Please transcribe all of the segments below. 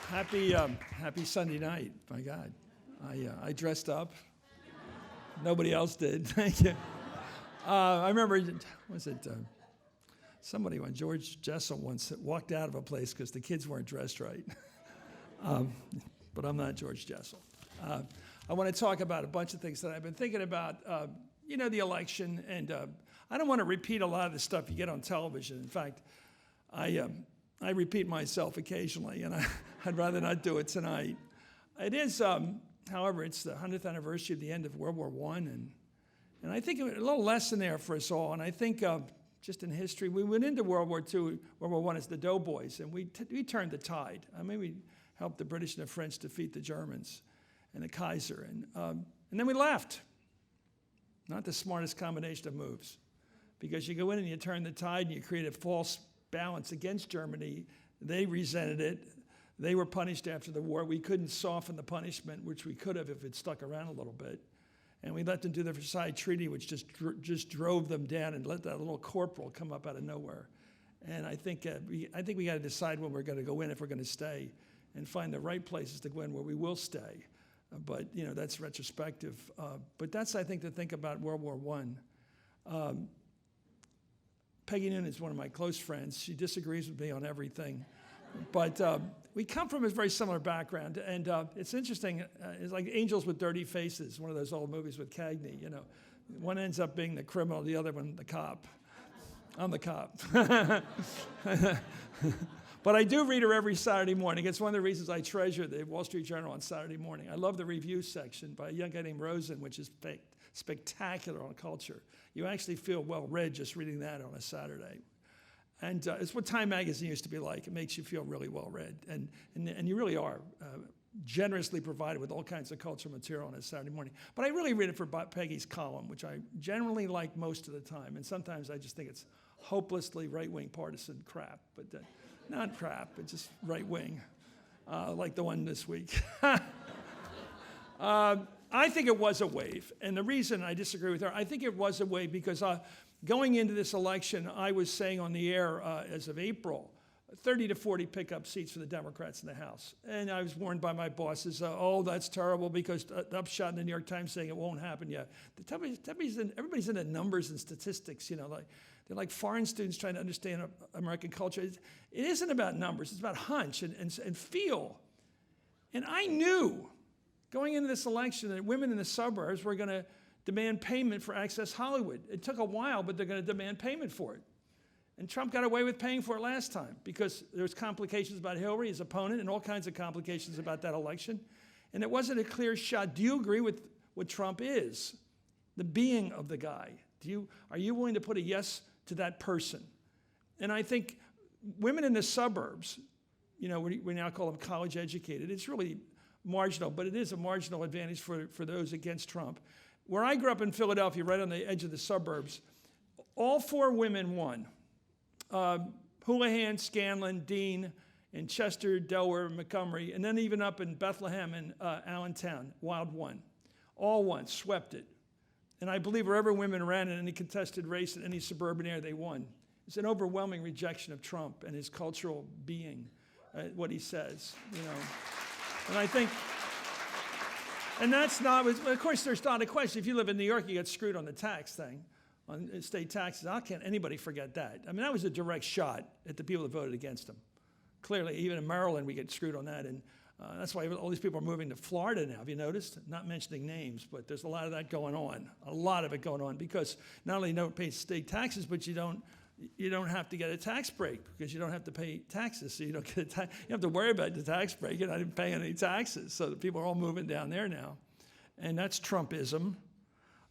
Happy Sunday night. My God, I dressed up. Nobody else did. Thank you. I remember, somebody, when George Jessel once walked out of a place because the kids weren't dressed right. But I'm not George Jessel. I want to talk about a bunch of things that I've been thinking about. The election, and I don't want to repeat a lot of the stuff you get on television. In fact, I repeat myself occasionally, and I'd rather not do it tonight. It is, however, it's the 100th anniversary of the end of World War I, and I think a little lesson there for us all. And I think just in history, we went into World War II, World War I as the doughboys, and we turned the tide. I mean, we helped the British and the French defeat the Germans and the Kaiser, and then we left. Not the smartest combination of moves, because you go in and you turn the tide and you create a false balance against Germany. They resented it. They were punished after the war. We couldn't soften the punishment, which we could have if it stuck around a little bit. And we let them do the Versailles Treaty, which just drove them down and let that little corporal come up out of nowhere. And I think we got to decide when we're going to go in, if we're going to stay, and find the right places to go in where we will stay. But that's retrospective. But that's, I think, to think about World War I. Peggy Noonan is one of my close friends. She disagrees with me on everything. But we come from a very similar background. And it's interesting. It's like Angels with Dirty Faces, one of those old movies with Cagney. One ends up being the criminal, the other one the cop. I'm the cop. But I do read her every Saturday morning. It's one of the reasons I treasure the Wall Street Journal on Saturday morning. I love the review section by a young guy named Rosen, which is spectacular on culture. You actually feel well-read just reading that on a Saturday. And it's what Time Magazine used to be like. It makes you feel really well-read. And you really are generously provided with all kinds of cultural material on a Saturday morning. But I really read it for Peggy's column, which I generally like most of the time. And sometimes I just think it's hopelessly right-wing partisan crap. But not crap, it's just right-wing, like the one this week. I think it was a wave. And the reason I disagree with her, I think it was a wave because going into this election, I was saying on the air as of April, 30 to 40 pickup seats for the Democrats in the House. And I was warned by my bosses, that's terrible, because the upshot in the New York Times saying it won't happen yet. Everybody's into numbers and statistics, they're like foreign students trying to understand American culture. It isn't about numbers. It's about hunch and feel. And I knew going into this election that women in the suburbs were going to demand payment for Access Hollywood. It took a while, but they're going to demand payment for it. And Trump got away with paying for it last time because there was complications about Hillary, his opponent, and all kinds of complications about that election. And it wasn't a clear shot. Do you agree with what Trump is, the being of the guy? Are you willing to put a yes to that person? And I think women in the suburbs, we now call them college educated. It's really marginal, but it is a marginal advantage for those against Trump. Where I grew up in Philadelphia, right on the edge of the suburbs, all four women won. Houlihan, Scanlon, Dean, and Chester, Delaware, Montgomery, and then even up in Bethlehem and Allentown, Wild won. All won, swept it. And I believe wherever women ran in any contested race in any suburban area, they won. It's an overwhelming rejection of Trump and his cultural being, what he says, And I think, and that's not, of course, there's not a question. If you live in New York, you get screwed on the tax thing, on state taxes. How can anybody forget that? I mean, that was a direct shot at the people that voted against him. Clearly, even in Maryland, we get screwed on that. And that's why all these people are moving to Florida now. Have you noticed? Not mentioning names, but there's a lot of that going on. A lot of it going on because not only don't pay state taxes, but you don't have to get a tax break because you don't have to pay taxes. So you don't get you have to worry about the tax break. You're not even paying any taxes. So the people are all moving down there now. And that's Trumpism.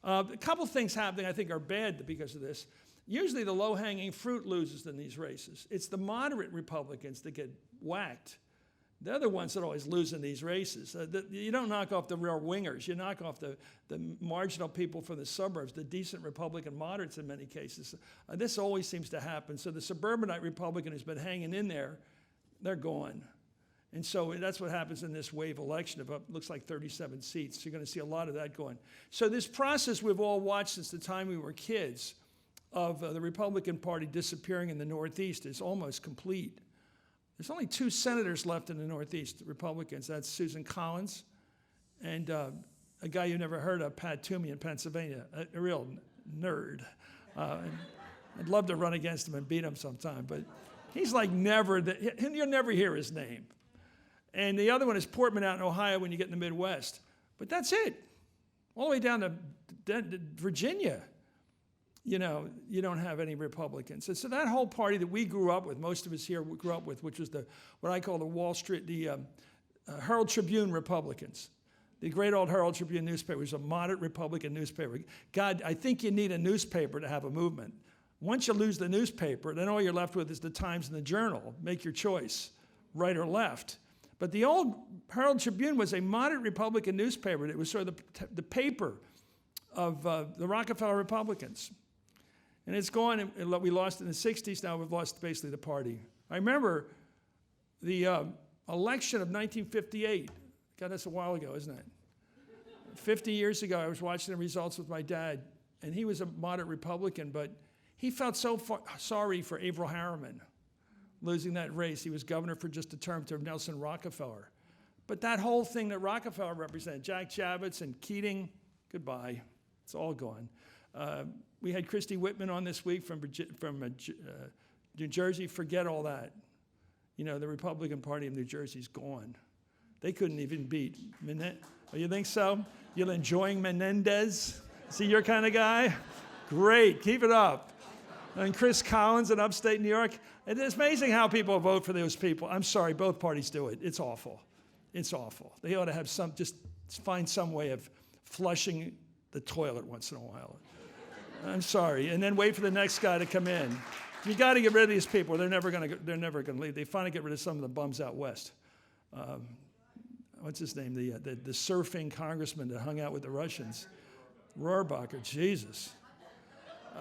A couple things happening I think are bad because of this. Usually the low-hanging fruit loses in these races. It's the moderate Republicans that get whacked. They're the ones that always lose in these races. You don't knock off the real wingers. You knock off the marginal people from the suburbs, the decent Republican moderates in many cases. This always seems to happen. So the suburbanite Republican who's been hanging in there, they're gone. And so that's what happens in this wave election of looks like 37 seats. You're going to see a lot of that going. So this process we've all watched since the time we were kids of the Republican Party disappearing in the Northeast is almost complete. There's only 2 senators left in the Northeast, Republicans. That's Susan Collins and a guy you never heard of, Pat Toomey in Pennsylvania, a real nerd. I'd love to run against him and beat him sometime, but he's like you'll never hear his name. And the other one is Portman out in Ohio when you get in the Midwest. But that's it. All the way down to Virginia, you don't have any Republicans. And so that whole party that we grew up with, most of us here grew up with, which was what I call the Herald Tribune Republicans. The great old Herald Tribune newspaper was a moderate Republican newspaper. God, I think you need a newspaper to have a movement. Once you lose the newspaper, then all you're left with is the Times and the Journal. Make your choice, right or left. But the old Herald Tribune was a moderate Republican newspaper. It was sort of the paper of the Rockefeller Republicans. And it's gone, and we lost it in the 60s, now we've lost basically the party. I remember the election of 1958. God, that's a while ago, isn't it? 50 years ago, I was watching the results with my dad, and he was a moderate Republican, but he felt so sorry for Averell Harriman losing that race. He was governor for just a term to Nelson Rockefeller. But that whole thing that Rockefeller represented, Jack Javits and Keating, goodbye. It's all gone. We had Christy Whitman on this week from New Jersey. Forget all that. The Republican Party of New Jersey's gone. They couldn't even beat Menendez. Oh, you think so? You're enjoying Menendez? Is he your kind of guy? Great, keep it up. And Chris Collins in upstate New York. It's amazing how people vote for those people. I'm sorry, both parties do it. It's awful. It's awful. They ought to have just find some way of flushing the toilet once in a while. I'm sorry. And then wait for the next guy to come in. You got to get rid of these people. They're never going to leave. They finally get rid of some of the bums out west. What's his name? The surfing congressman that hung out with the Russians. Rohrabacher, Jesus.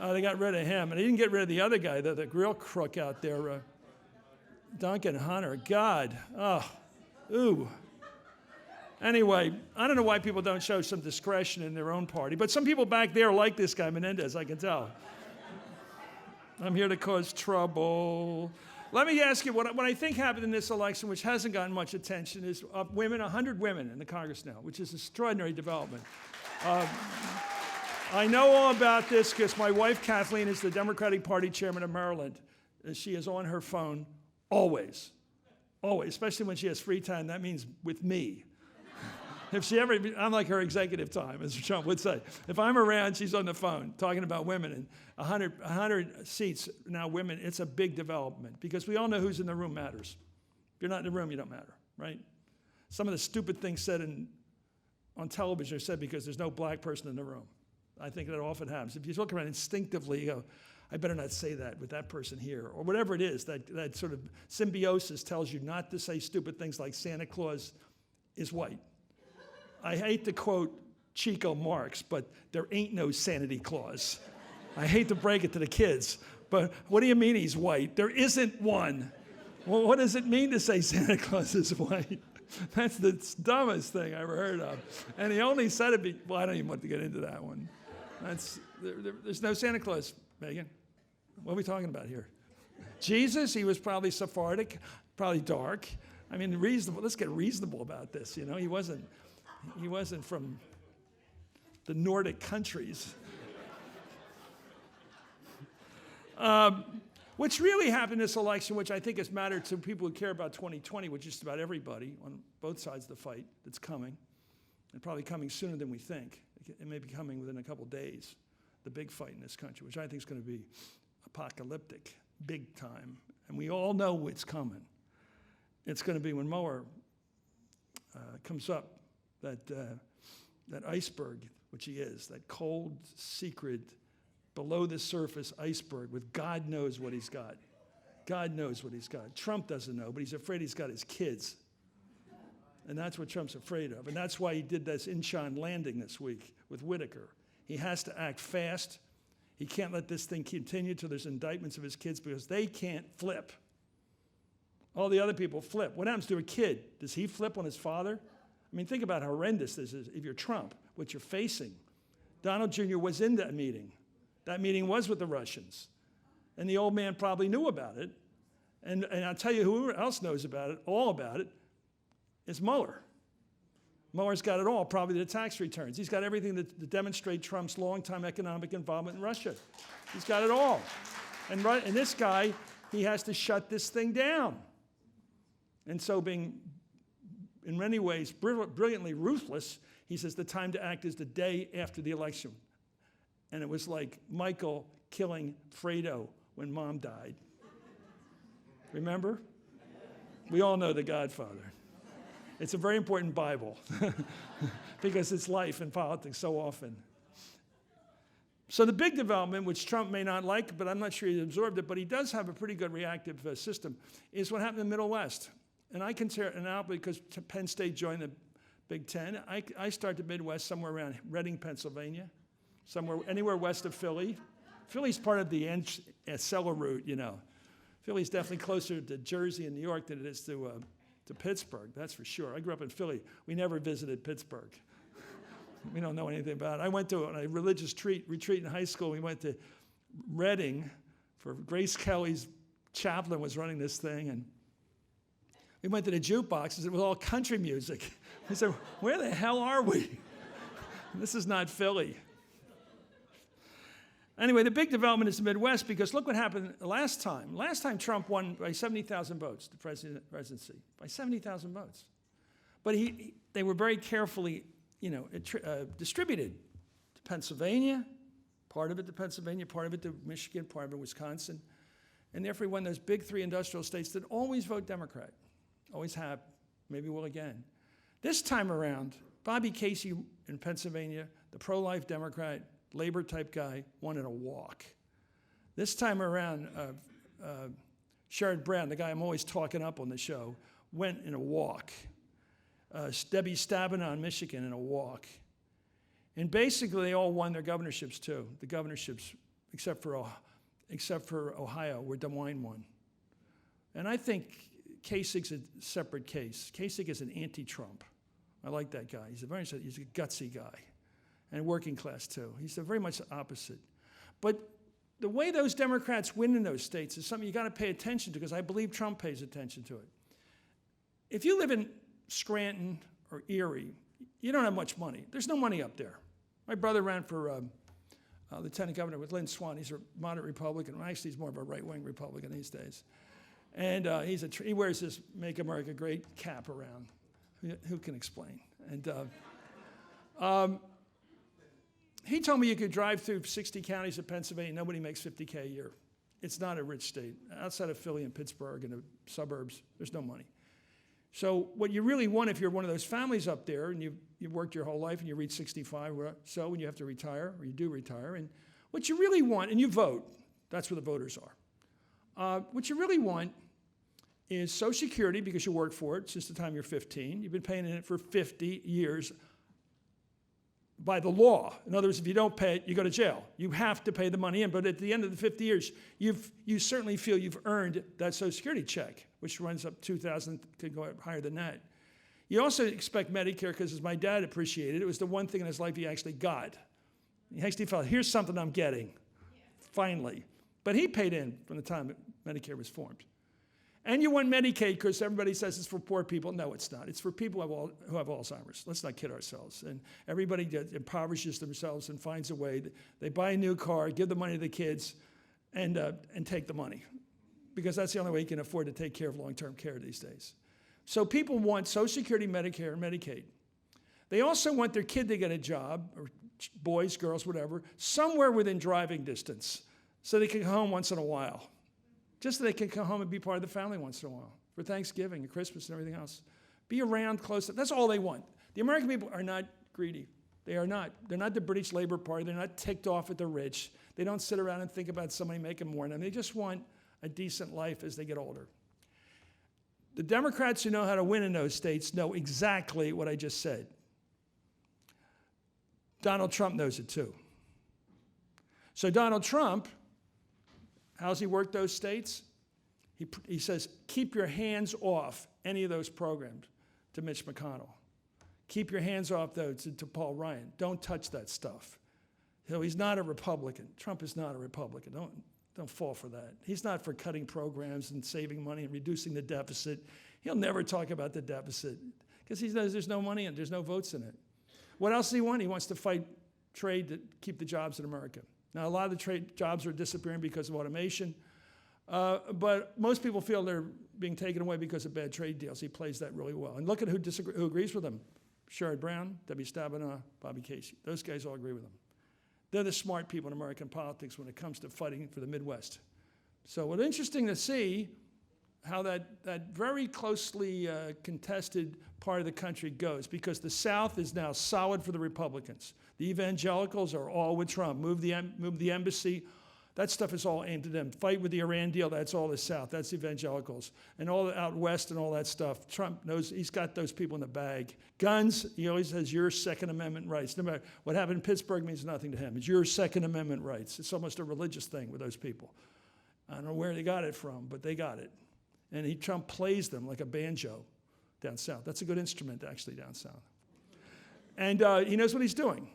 They got rid of him. And they didn't get rid of the other guy, the real crook out there, Duncan Hunter. God. Oh, ooh. Anyway, I don't know why people don't show some discretion in their own party. But some people back there like this guy, Menendez, I can tell. I'm here to cause trouble. Let me ask you, what I think happened in this election, which hasn't gotten much attention, is 100 women in the Congress now, which is an extraordinary development. I know all about this because my wife, Kathleen, is the Democratic Party chairman of Maryland. And she is on her phone always, especially when she has free time. That means with me. I'm like her executive time, as Trump would say. If I'm around, she's on the phone talking about women. And 100 seats now, women, it's a big development because we all know who's in the room matters. If you're not in the room, you don't matter, right? Some of the stupid things said on television are said because there's no black person in the room. I think that often happens. If you look around instinctively, you go, I better not say that with that person here, or whatever it is, that sort of symbiosis tells you not to say stupid things like Santa Claus is white. I hate to quote Chico Marx, but there ain't no sanity clause. I hate to break it to the kids, but what do you mean he's white? There isn't one. Well, what does it mean to say Santa Claus is white? That's the dumbest thing I ever heard of. And he only said it, well, I don't even want to get into that one. There's no Santa Claus, Megan. What are we talking about here? Jesus, he was probably Sephardic, probably dark. I mean, reasonable. Let's get reasonable about this, He wasn't from the Nordic countries. What's really happened in this election, which I think has mattered to people who care about 2020, which is just about everybody on both sides of the fight that's coming, and probably coming sooner than we think. It may be coming within a couple days, the big fight in this country, which I think is going to be apocalyptic, big time. And we all know it's coming. It's going to be when Mueller comes up, that iceberg, which he is, that cold, secret, below the surface iceberg with God knows what he's got. God knows what he's got. Trump doesn't know, but he's afraid he's got his kids. And that's what Trump's afraid of. And that's why he did this Incheon landing this week with Whitaker. He has to act fast. He can't let this thing continue till there's indictments of his kids because they can't flip. All the other people flip. What happens to a kid? Does he flip on his father? I mean, think about how horrendous this is. If you're Trump, what you're facing. Donald Jr. was in that meeting. That meeting was with the Russians. And the old man probably knew about it. And I'll tell you who else knows about it, all about it, is Mueller. Mueller's got it all, probably the tax returns. He's got everything to demonstrate Trump's longtime economic involvement in Russia. He's got it all. And this guy, he has to shut this thing down. And so being, in many ways, brilliantly ruthless, he says the time to act is the day after the election. And it was like Michael killing Fredo when Mom died. Remember? We all know The Godfather. It's a very important Bible because it's life and politics so often. So the big development, which Trump may not like, but I'm not sure he absorbed it, but he does have a pretty good reactive system, is what happened in the Middle West. And I consider it now, because Penn State joined the Big Ten, I start the Midwest somewhere around Reading, Pennsylvania, somewhere anywhere west of Philly. Philly's part of the Acela route, you know. Philly's definitely closer to Jersey and New York than it is to Pittsburgh, that's for sure. I grew up in Philly. We never visited Pittsburgh. We don't know anything about it. I went to a religious retreat in high school. We went to Reading for Grace Kelly's chaplain was running this thing, and we went to the jukeboxes. It was all country music. We said, where the hell are we? This is not Philly. Anyway, the big development is the Midwest, because look what happened last time. Last time Trump won by 70,000 votes, the presidency, by 70,000 votes. But they were very carefully, distributed to Pennsylvania, part of it to Pennsylvania, part of it to Michigan, part of it Wisconsin. And therefore, he won those big three industrial states that always vote Democrat, always have, maybe will again. This time around, Bobby Casey in Pennsylvania, the pro-life Democrat, labor-type guy, won in a walk. This time around, Sherrod Brown, the guy I'm always talking up on the show, went in a walk. Debbie Stabenow in Michigan in a walk. And basically, they all won their governorships, too. The governorships, except for Ohio, where Des Moines won. And I think Kasig's a separate case. Kasich is an anti-Trump. I like that guy. He's a gutsy guy. And working class, too. He's very much the opposite. But the way those Democrats win in those states is something you got to pay attention to, because I believe Trump pays attention to it. If you live in Scranton or Erie, you don't have much money. There's no money up there. My brother ran for lieutenant governor with Lynn Swan. He's a moderate Republican. Well, actually, he's more of a right-wing Republican these days. And he wears this Make America Great cap around. Who can explain? And he told me you could drive through 60 counties of Pennsylvania, nobody makes $50K a year. It's not a rich state. Outside of Philly and Pittsburgh and the suburbs, there's no money. So what you really want, if you're one of those families up there and you've worked your whole life and you reach 65 or so and you have to retire, or you do retire, and what you really want, and you vote, that's where the voters are. What you really want is Social Security, because you work for it since the time you're 15. You've been paying in it for 50 years. By the law. In other words, if you don't pay it, you go to jail. You have to pay the money in, but at the end of the 50 years, you certainly feel you've earned that Social Security check, which runs up $2,000, could go up higher than that. You also expect Medicare, because as my dad appreciated, it was the one thing in his life he actually got. He actually felt, here's something I'm getting, finally. But he paid in from the time Medicare was formed. And you want Medicaid, because everybody says it's for poor people. No, it's not. It's for people who have Alzheimer's. Let's not kid ourselves. And everybody impoverishes themselves and finds a way. They buy a new car, give the money to the kids, and take the money. Because that's the only way you can afford to take care of long-term care these days. So people want Social Security, Medicare, and Medicaid. They also want their kid to get a job, or boys, girls, whatever, somewhere within driving distance, so they can come home once in a while. Just so they can come home and be part of the family once in a while for Thanksgiving and Christmas and everything else. Be around close. That's all they want. The American people are not greedy. They are not. They're not the British Labour Party. They're not ticked off at the rich. They don't sit around and think about somebody making more than them. They just want a decent life as they get older. The Democrats who know how to win in those states know exactly what I just said. Donald Trump knows it too. So Donald Trump, how's he work those states? He says, keep your hands off any of those programs, to Mitch McConnell. Keep your hands off those to Paul Ryan. Don't touch that stuff. So he's not a Republican. Trump is not a Republican. Don't fall for that. He's not for cutting programs and saving money and reducing the deficit. He'll never talk about the deficit because he knows there's no money in it, there's no votes in it. What else does he want? He wants to fight trade to keep the jobs in America. Now, a lot of the trade jobs are disappearing because of automation, but most people feel they're being taken away because of bad trade deals. He plays that really well. And look at who agrees with him. Sherrod Brown, Debbie Stabenow, Bobby Casey. Those guys all agree with him. They're the smart people in American politics when it comes to fighting for the Midwest. So it's interesting to see how that very closely contested part of the country goes, because the South is now solid for the Republicans. The evangelicals are all with Trump. Move the embassy. That stuff is all aimed at them. Fight with the Iran deal, that's all the South. That's evangelicals. And all out west and all that stuff, Trump knows he's got those people in the bag. Guns, he always has your Second Amendment rights. No matter what happened in Pittsburgh means nothing to him. It's your Second Amendment rights. It's almost a religious thing with those people. I don't know where they got it from, but they got it. And Trump plays them like a banjo down south. That's a good instrument, actually, down south. And he knows what he's doing.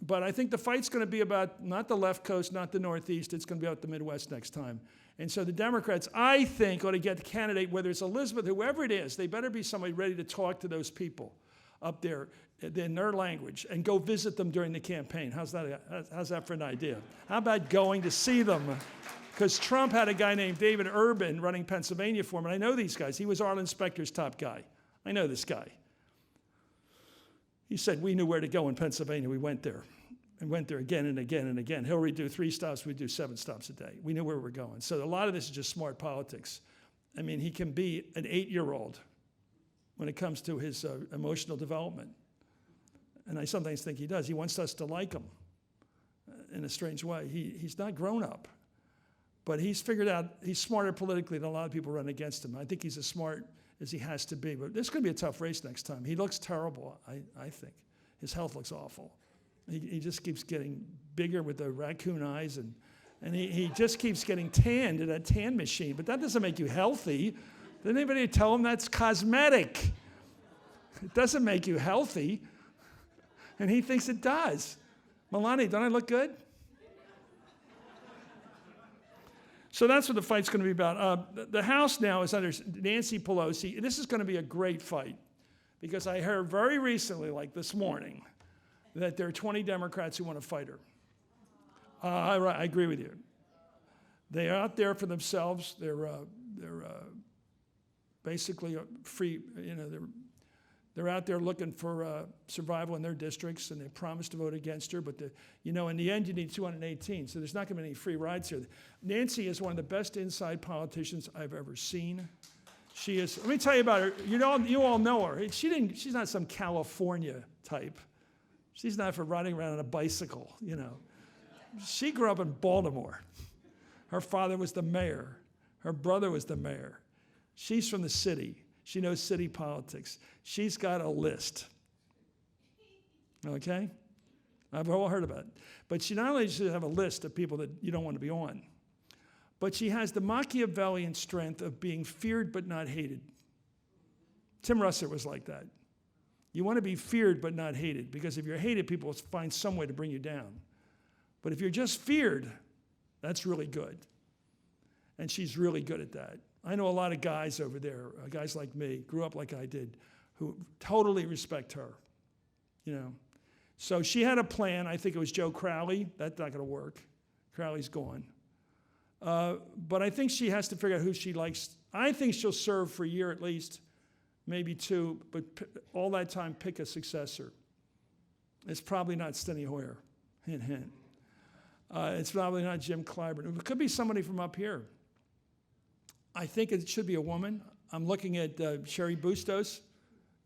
But I think the fight's going to be about not the left coast, not the Northeast. It's going to be about the Midwest next time. And so the Democrats, I think, ought to get the candidate, whether it's Elizabeth, whoever it is, they better be somebody ready to talk to those people up there in their language and go visit them during the campaign. How's that for an idea? How about going to see them? Because Trump had a guy named David Urban running Pennsylvania for him, and I know these guys. He was Arlen Specter's top guy. I know this guy. He said we knew where to go in Pennsylvania. We went there and went there again and again and again. Hillary do 3 stops, we do 7 stops a day. We knew where we were going. So a lot of this is just smart politics. I mean, he can be an 8-year-old when it comes to his emotional development. And I sometimes think he does. He wants us to like him in a strange way. He's not grown up. But he's figured out he's smarter politically than a lot of people run against him. I think he's as smart as he has to be. But this could be a tough race next time. He looks terrible, I think. His health looks awful. He just keeps getting bigger with the raccoon eyes, and he just keeps getting tanned in a tan machine. But that doesn't make you healthy. Did anybody tell him that's cosmetic? It doesn't make you healthy. And he thinks it does. Melania, don't I look good? So that's what the fight's going to be about. The House now is under Nancy Pelosi. This is going to be a great fight because I heard very recently, like this morning, that there are 20 Democrats who want to fight her. I agree with you. They are out there for themselves. They're basically free. You know, they're out there looking for survival in their districts, and they promised to vote against her. But in the end, you need 218. So there's not going to be any free rides here. Nancy is one of the best inside politicians I've ever seen. She is. Let me tell you about her. You all know her. She's not some California type. She's not for riding around on a bicycle. She grew up in Baltimore. Her father was the mayor. Her brother was the mayor. She's from the city. She knows city politics. She's got a list. Okay? I've all heard about it. But she not only does she have a list of people that you don't want to be on, but she has the Machiavellian strength of being feared but not hated. Tim Russert was like that. You want to be feared but not hated, because if you're hated, people will find some way to bring you down. But if you're just feared, that's really good. And she's really good at that. I know a lot of guys over there, guys like me, grew up like I did, who totally respect her. So she had a plan. I think it was Joe Crowley. That's not going to work. Crowley's gone. But I think she has to figure out who she likes. I think she'll serve for a year at least, maybe 2, but all that time pick a successor. It's probably not Steny Hoyer. Hint, hint. It's probably not Jim Clyburn. It could be somebody from up here. I think it should be a woman. I'm looking at Sherry Bustos.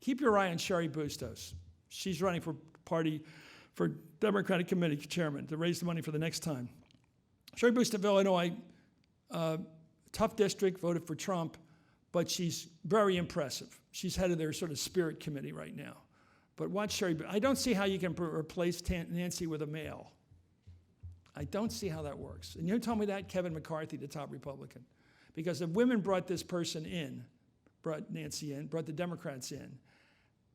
Keep your eye on Sherry Bustos. She's running for Democratic Committee chairman to raise the money for the next time. Sherry Bustos of Illinois, tough district, voted for Trump, but she's very impressive. She's head of their sort of spirit committee right now. But watch Sherry. I don't see how you can replace Nancy with a male. I don't see how that works. And you told me that, Kevin McCarthy, the top Republican. Because if women brought this person in, brought Nancy in, brought the Democrats in,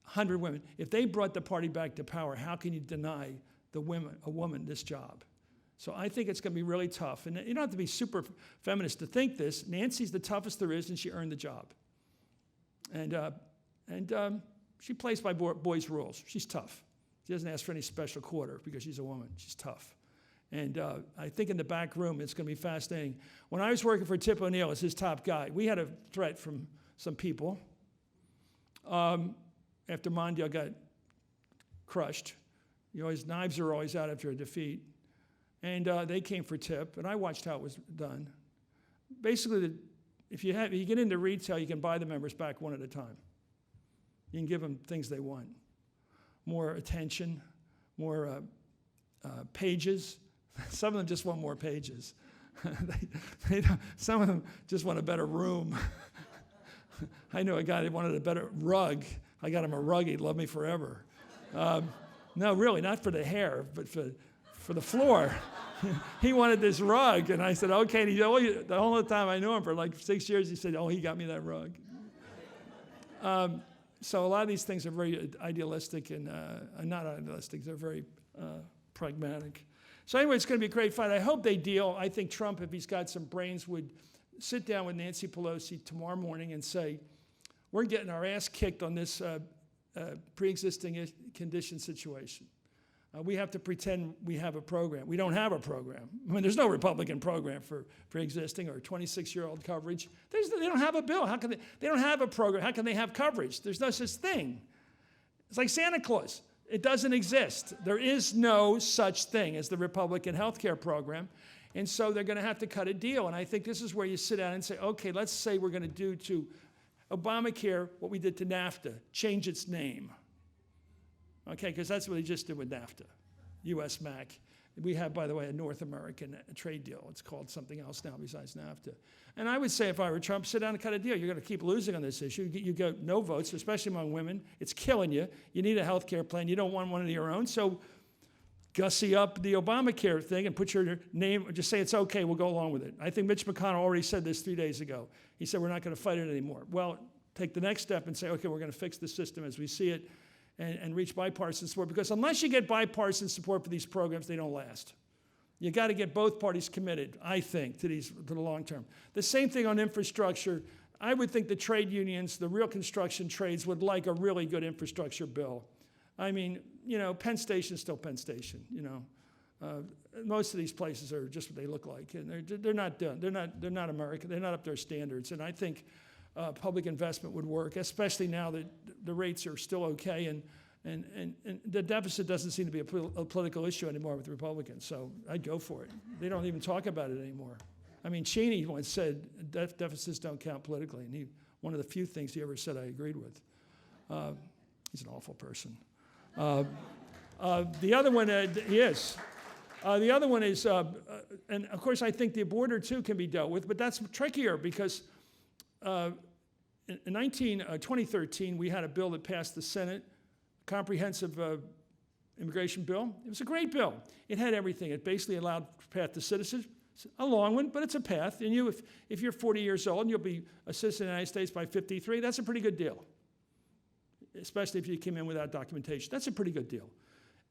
100 women, if they brought the party back to power, how can you deny a woman this job? So I think it's going to be really tough. And you don't have to be super feminist to think this. Nancy's the toughest there is, and she earned the job. And she plays by boys' rules. She's tough. She doesn't ask for any special quarter because she's a woman. She's tough. And I think in the back room, it's going to be fascinating. When I was working for Tip O'Neill as his top guy, we had a threat from some people. After Mondale got crushed, knives are always out after a defeat. And they came for Tip, and I watched how it was done. Basically, if you get into retail, you can buy the members back one at a time. You can give them things they want. More attention, more pages. Some of them just want more pages. Some of them just want a better room. I knew a guy that wanted a better rug. I got him a rug, he'd love me forever. No, really, not for the hair, but for the floor. He wanted this rug, and I said, okay. And the whole time I knew him for like 6 years, he said, he got me that rug. So a lot of these things are very idealistic and not idealistic. They're very pragmatic. So anyway, it's going to be a great fight. I hope they deal. I think Trump, if he's got some brains, would sit down with Nancy Pelosi tomorrow morning and say, we're getting our ass kicked on this pre-existing condition situation. We have to pretend we have a program. We don't have a program. I mean, there's no Republican program for pre-existing or 26-year-old coverage. They don't have a bill. How can they don't have a program. How can they have coverage? There's no such thing. It's like Santa Claus. It doesn't exist. There is no such thing as the Republican health care program. And so they're going to have to cut a deal. And I think this is where you sit down and say, okay, let's say we're going to do to Obamacare what we did to NAFTA, change its name. Okay, because that's what they just did with NAFTA, USMAC. We have, by the way, a North American trade deal. It's called something else now besides NAFTA. And I would say if I were Trump, sit down and cut a deal. You're going to keep losing on this issue. You got no votes, especially among women. It's killing you. You need a health care plan. You don't want one of your own. So gussy up the Obamacare thing and put your name, just say it's okay, we'll go along with it. I think Mitch McConnell already said this 3 days ago. He said we're not going to fight it anymore. Well, take the next step and say, okay, we're going to fix the system as we see it and reach bipartisan support. Because unless you get bipartisan support for these programs, they don't last. You got to get both parties committed, I think, to the long term. The same thing on infrastructure. I would think the trade unions, the real construction trades, would like a really good infrastructure bill. I mean, Penn Station's still Penn Station. Most of these places are just what they look like, and they're not done. They're not American. They're not up to their standards. And I think public investment would work, especially now that the rates are still okay, and the deficit doesn't seem to be a political issue anymore with Republicans. So I'd go for it. They don't even talk about it anymore. I mean, Cheney once said deficits don't count politically, and one of the few things he ever said I agreed with. He's an awful person. The other one, he is. The other one is, and of course I think the border too can be dealt with, but that's trickier because in 2013 we had a bill that passed the Senate, comprehensive immigration bill. It was a great bill. It had everything. It basically allowed path to citizenship. A long one, but it's a path. And if you're 40 years old and you'll be a citizen of the United States by 53, that's a pretty good deal. Especially if you came in without documentation. That's a pretty good deal.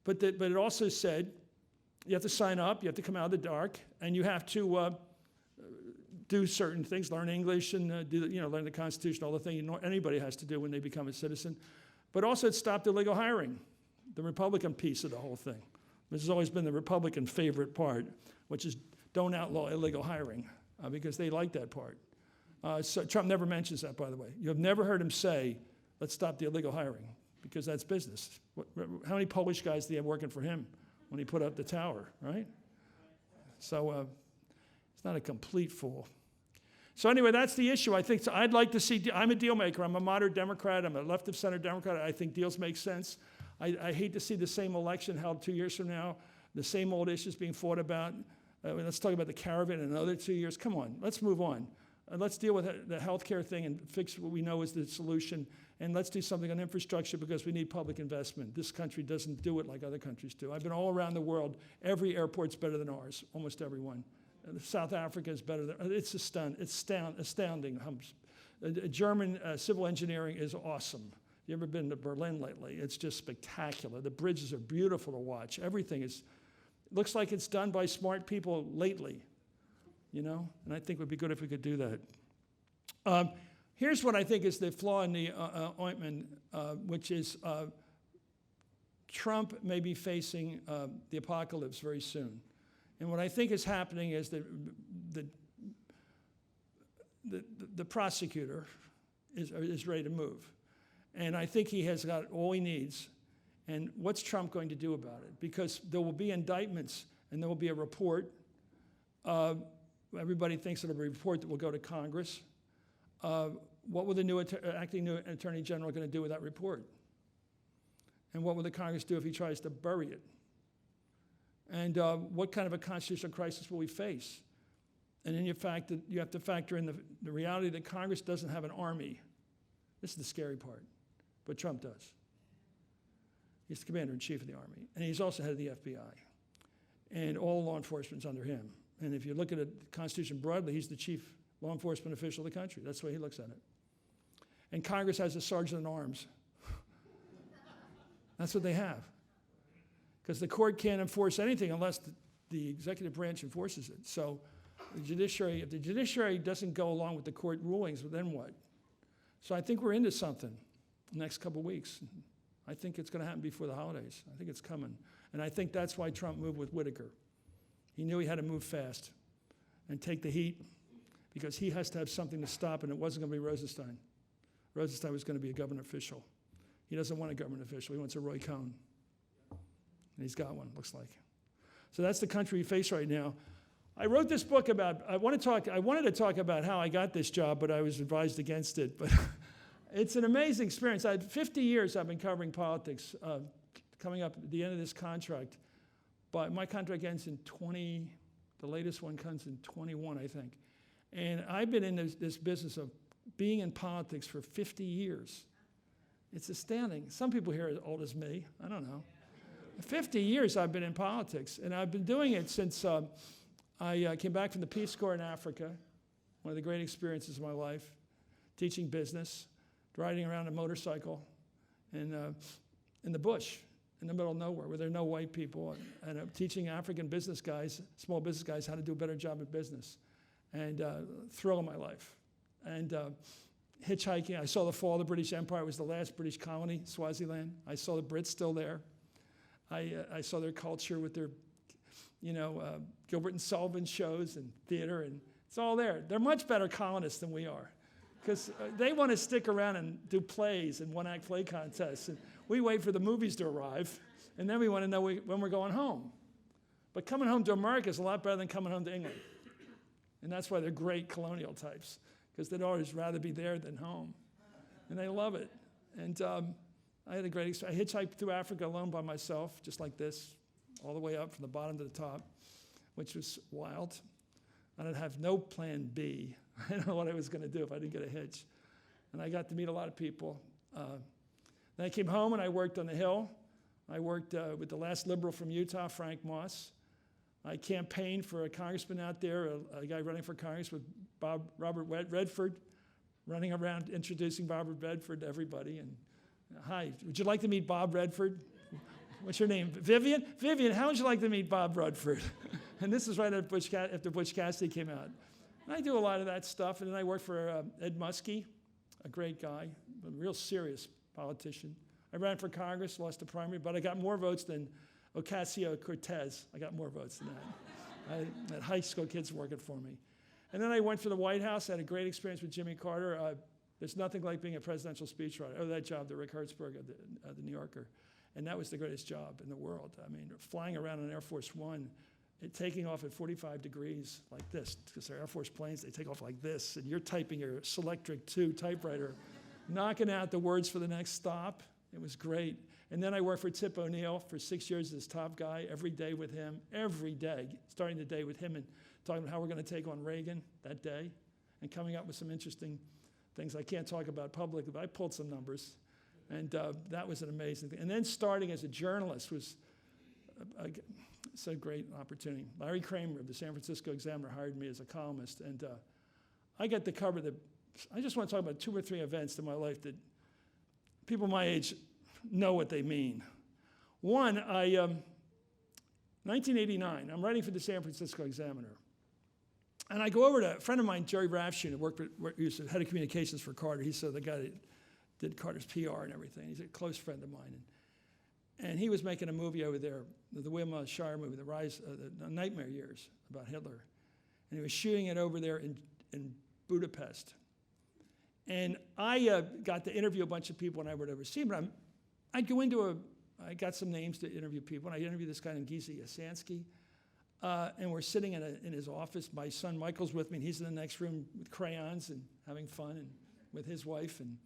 But it also said you have to sign up, you have to come out of the dark, and you have to do certain things, learn English and learn the Constitution, all the things anybody has to do when they become a citizen. But also it stopped illegal hiring, the Republican piece of the whole thing. This has always been the Republican favorite part, which is don't outlaw illegal hiring, because they like that part. So Trump never mentions that, by the way. You have never heard him say, let's stop the illegal hiring, because that's business. How many Polish guys did he have working for him when he put up the tower, right? So it's not a complete fool. So anyway, that's the issue. I think I'd like to see, I'm a deal maker. I'm a moderate Democrat. I'm a left of center Democrat. I think deals make sense. I hate to see the same election held 2 years from now, the same old issues being fought about. Let's talk about the caravan in another 2 years. Come on, let's move on. Let's deal with the health care thing and fix what we know is the solution. And let's do something on infrastructure because we need public investment. This country doesn't do it like other countries do. I've been all around the world. Every airport's better than ours, almost every one. South Africa is better than, it's astounding. German civil engineering is awesome. You ever been to Berlin lately? It's just spectacular. The bridges are beautiful to watch. Everything is, looks like it's done by smart people lately, you know? And I think it would be good if we could do that. Here's what I think is the flaw in the ointment, which is Trump may be facing the apocalypse very soon. And what I think is happening is that the prosecutor is ready to move. And I think he has got all he needs. And what's Trump going to do about it? Because there will be indictments and there will be a report. Everybody thinks it'll be a report that will go to Congress. What will the new acting Attorney General going to do with that report? And what will the Congress do if he tries to bury it? And what kind of a constitutional crisis will we face? And then you have to factor in the reality that Congress doesn't have an army. This is the scary part, but Trump does. He's the commander-in-chief of the Army, and he's also head of the FBI. And all law enforcement's under him. And if you look at the Constitution broadly, he's the chief law enforcement official of the country. That's the way he looks at it. And Congress has a sergeant at arms. That's what they have. Because the court can't enforce anything unless the executive branch enforces it. So the judiciary, if the judiciary doesn't go along with the court rulings, well, then what? So I think we're into something the next couple of weeks. I think it's going to happen before the holidays. I think it's coming. And I think that's why Trump moved with Whitaker. He knew he had to move fast and take the heat because he has to have something to stop, and it wasn't going to be Rosenstein. Rosenstein was going to be a government official. He doesn't want a government official. He wants a Roy Cohn. And he's got one, looks like. So that's the country we face right now. I wrote this book about, I wanted to talk about how I got this job, but I was advised against it. But it's an amazing experience. 50 years I've been covering politics, coming up at the end of this contract. But my contract ends in the latest one comes in 21, I think. And I've been in this business of being in politics for 50 years. It's astounding. Some people here are as old as me. I don't know. 50 years I've been in politics, and I've been doing it since I came back from the Peace Corps in Africa, one of the great experiences of my life, teaching business, riding around a motorcycle in the bush, in the middle of nowhere, where there are no white people, and teaching African business guys, small business guys, how to do a better job at business, and thrill of my life. And hitchhiking, I saw the fall of the British Empire. It was the last British colony, Swaziland. I saw the Brits still there. I saw their culture with their, Gilbert and Sullivan shows and theater, and it's all there. They're much better colonists than we are, because they want to stick around and do plays and one-act play contests. And we wait for the movies to arrive, and then we want to know when we're going home. But coming home to America is a lot better than coming home to England. And that's why they're great colonial types, because they'd always rather be there than home. And they love it. And I had a great experience. I hitchhiked through Africa alone by myself, just like this, all the way up from the bottom to the top, which was wild. I didn't have no plan B. I didn't know what I was going to do if I didn't get a hitch. And I got to meet a lot of people. Then I came home and I worked on the Hill. I worked with the last liberal from Utah, Frank Moss. I campaigned for a congressman out there, a guy running for Congress with Robert Redford, running around introducing Robert Redford to everybody. And hi, would you like to meet Bob Redford? What's your name? Vivian? Vivian, how would you like to meet Bob Redford? And this is right after Butch Cassidy came out. And I do a lot of that stuff. And then I worked for Ed Muskie, a great guy, a real serious politician. I ran for Congress, lost the primary, but I got more votes than Ocasio-Cortez. I got more votes than that. I had high school kids working for me. And then I went for the White House. I had a great experience with Jimmy Carter. There's nothing like being a presidential speechwriter. Oh, that job, the Rick Hertzberg of the New Yorker. And that was the greatest job in the world. I mean, flying around on Air Force One, taking off at 45 degrees like this, because they're Air Force planes, they take off like this, and you're typing your Selectric 2 typewriter, knocking out the words for the next stop. It was great. And then I worked for Tip O'Neill for 6 years as top guy, every day with him, every day, starting the day with him and talking about how we're going to take on Reagan that day and coming up with some interesting things I can't talk about publicly, but I pulled some numbers. And that was an amazing thing. And then starting as a journalist was a great opportunity. Larry Kramer of the San Francisco Examiner hired me as a columnist. And I got to cover I just want to talk about 2 or 3 events in my life that people my age know what they mean. One, 1989, I'm writing for the San Francisco Examiner. And I go over to a friend of mine, Jerry Rafshoon, who was the head of communications for Carter. He's the guy that did Carter's PR and everything. He's a close friend of mine. And he was making a movie over there, the William Shire movie, The Nightmare Years, about Hitler. And he was shooting it over there in Budapest. And I got to interview a bunch of people when I would oversee, but I'd go into I got some names to interview people, and I interviewed this guy named Gizi Yasansky. And we're sitting in his office. My son Michael's with me, and he's in the next room with crayons and having fun and with his wife. And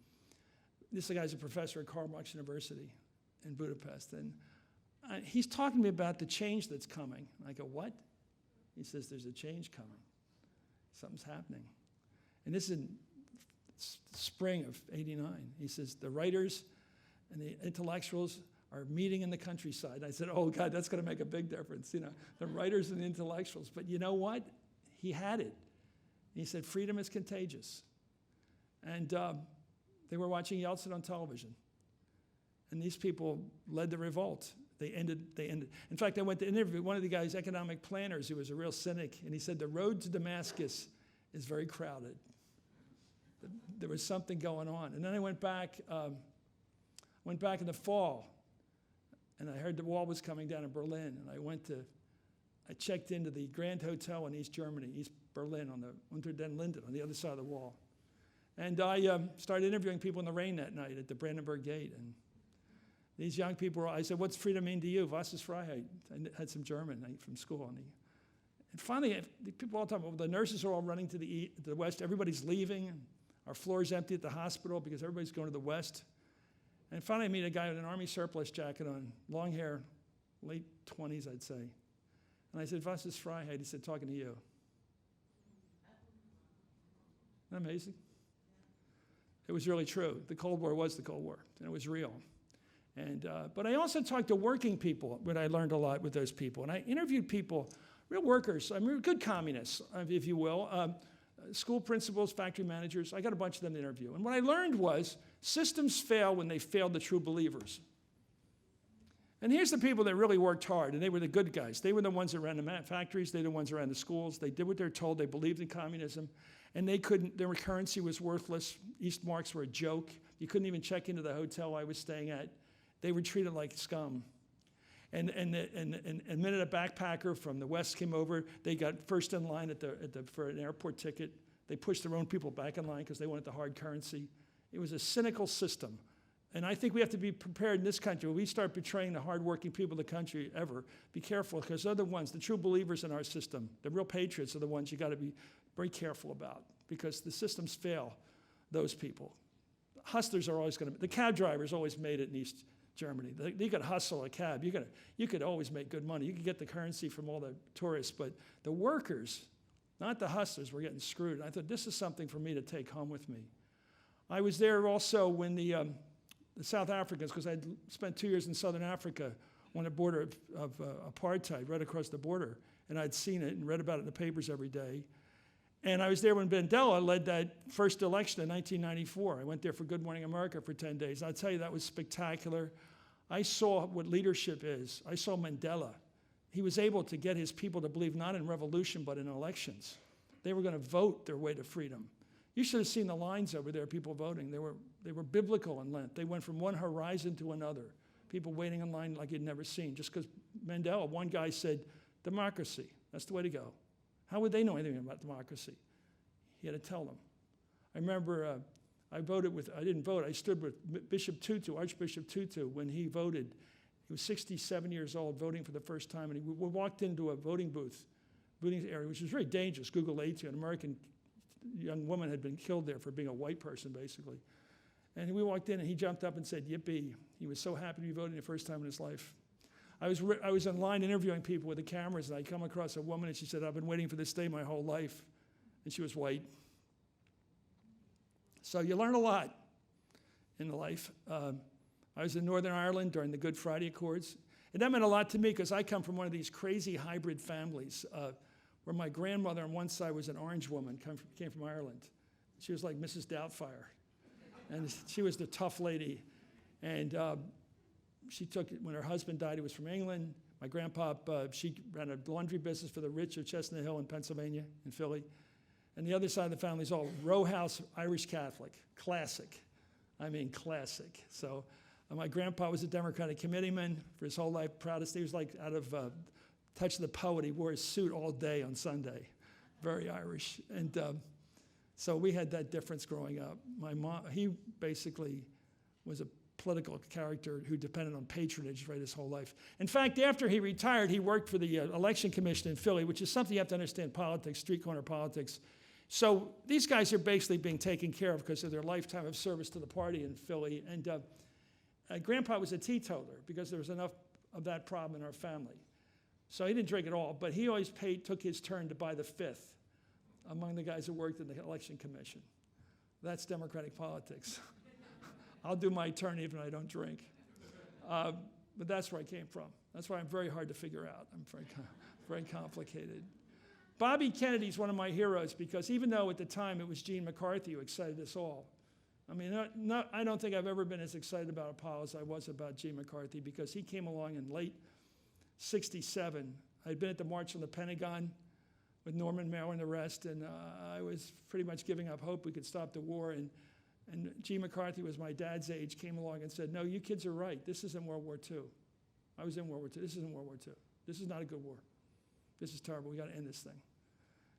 this guy's a professor at Karl Marx University in Budapest. And he's talking to me about the change that's coming. I go, what? He says, there's a change coming. Something's happening. And this is in spring of '89. He says, the writers and the intellectuals are meeting in the countryside. I said, oh, God, that's going to make a big difference, the writers and the intellectuals. But you know what? He had it. He said, freedom is contagious. And they were watching Yeltsin on television. And these people led the revolt. They ended. In fact, I went to interview one of the guys, economic planners, who was a real cynic, and he said, the road to Damascus is very crowded. There was something going on. And then I went back in the fall, and I heard the wall was coming down in Berlin, and I checked into the Grand Hotel in East Germany, East Berlin, on the Unter den Linden, on the other side of the wall. And I started interviewing people in the rain that night at the Brandenburg Gate. And these young people, I said, what's freedom mean to you? Was ist Freiheit? I had some German from school. And finally, people all the time, well, the nurses are all running to the west. Everybody's leaving. Our floor's empty at the hospital because everybody's going to the west. And finally, I meet a guy with an army surplus jacket on, long hair, late 20s, I'd say. And I said, was ist Freiheit? He said, talking to you. Isn't that amazing? It was really true. The Cold War was the Cold War, and it was real. And but I also talked to working people, but I learned a lot with those people. And I interviewed people, real workers, good communists, if you will, school principals, factory managers. I got a bunch of them to interview. And what I learned was systems fail when they fail the true believers. And here's the people that really worked hard, and they were the good guys. They were the ones that ran the factories. They were the ones that ran the schools. They did what they're told. They believed in communism. And their currency was worthless. East marks were a joke. You couldn't even check into the hotel I was staying at. They were treated like scum. And the minute a backpacker from the West came over, they got first in line for an airport ticket. They pushed their own people back in line because they wanted the hard currency. It was a cynical system. And I think we have to be prepared in this country. When we start betraying the hardworking people of the country ever, be careful, because they're the ones, the true believers in our system, the real patriots are the ones you got to be very careful about, because the systems fail those people. Hustlers are always going to, the cab drivers always made it in East Germany. You could hustle a cab. You could always make good money. You could get the currency from all the tourists, but the workers, not the hustlers, were getting screwed. And I thought, this is something for me to take home with me. I was there also when the South Africans, because I'd spent 2 years in Southern Africa on the border of apartheid, right across the border, and I'd seen it and read about it in the papers every day. And I was there when Mandela led that first election in 1994. I went there for Good Morning America for 10 days. I'll tell you, that was spectacular. I saw what leadership is. I saw Mandela. He was able to get his people to believe not in revolution, but in elections. They were going to vote their way to freedom. You should have seen the lines over there, people voting. They were biblical in length. They went from one horizon to another. People waiting in line like you'd never seen. Just because Mandela, one guy said, democracy, that's the way to go. How would they know anything about democracy? He had to tell them. I remember I didn't vote, I stood with Bishop Tutu, Archbishop Tutu, when he voted. He was 67 years old, voting for the first time, and we walked into a voting area, which was very dangerous. Google AIDS, an American young woman had been killed there for being a white person, basically. And we walked in, and he jumped up and said, yippee. He was so happy to be voting the first time in his life. I was in line interviewing people with the cameras, and I come across a woman, and she said, I've been waiting for this day my whole life. And she was white. So you learn a lot in life. I was in Northern Ireland during the Good Friday Accords. And that meant a lot to me because I come from one of these crazy hybrid families where my grandmother on one side was an orange woman, came from Ireland. She was like Mrs. Doubtfire. And she was the tough lady. And she took it when her husband died. He was from England. My grandpa, she ran a laundry business for the rich of Chestnut Hill in Pennsylvania, in Philly. And the other side of the family is all row house Irish Catholic, classic. I mean, classic. So my grandpa was a Democratic committeeman for his whole life, proudest. He was like out of Touch of the Poet. He wore his suit all day on Sunday, very Irish. And so we had that difference growing up. My mom, he basically was a political character who depended on patronage his whole life. In fact, after he retired, he worked for the election commission in Philly, which is something you have to understand, politics, street corner politics. So these guys are basically being taken care of because of their lifetime of service to the party in Philly. And Grandpa was a teetotaler because there was enough of that problem in our family. So he didn't drink at all, but he always took his turn to buy the fifth among the guys who worked in the election commission. That's Democratic politics. I'll do my turn even if I don't drink. But that's where I came from. That's why I'm very hard to figure out. I'm very complicated. Bobby Kennedy's one of my heroes because even though at the time it was Gene McCarthy who excited us all, I mean, I don't think I've ever been as excited about Apollo as I was about Gene McCarthy because he came along in late '67. I'd been at the March on the Pentagon with Norman Mailer and the rest, and I was pretty much giving up hope we could stop the war. And Gene McCarthy was my dad's age, came along and said, no, you kids are right. This isn't World War II. I was in World War II. This isn't World War II. This is not a good war. This is terrible. We got to end this thing.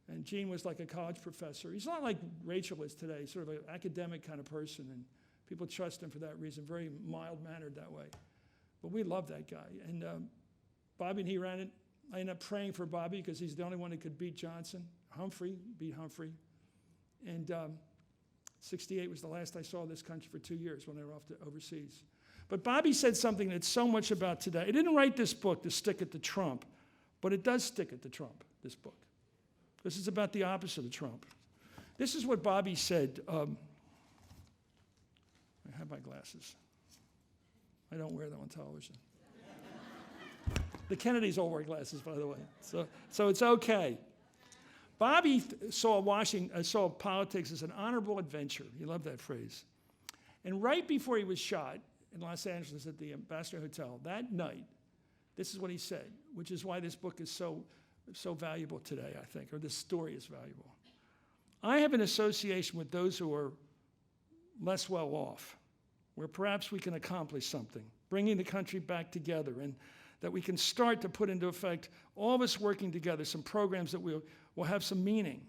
And Gene was like a college professor. He's not like Rachel is today, sort of an academic kind of person, and people trust him for that reason, very mild-mannered that way. But we love that guy. And Bobby and he ran it. I ended up praying for Bobby because he's the only one that could beat Johnson. Humphrey beat Humphrey. And 68 was the last I saw this country for 2 years when they were off to overseas. But Bobby said something that's so much about today. He didn't write this book to stick it to Trump, but it does stick it to Trump, this book. This is about the opposite of Trump. This is what Bobby said. I have my glasses. I don't wear them on television. The Kennedys all wear glasses, by the way, so it's okay. Bobby saw politics as an honorable adventure. He loved that phrase. And right before he was shot in Los Angeles at the Ambassador Hotel that night, this is what he said, which is why this book is so valuable today, I think, or this story is valuable. I have an association with those who are less well off, where perhaps we can accomplish something, bringing the country back together, and that we can start to put into effect, all of us working together, some programs that will have some meaning.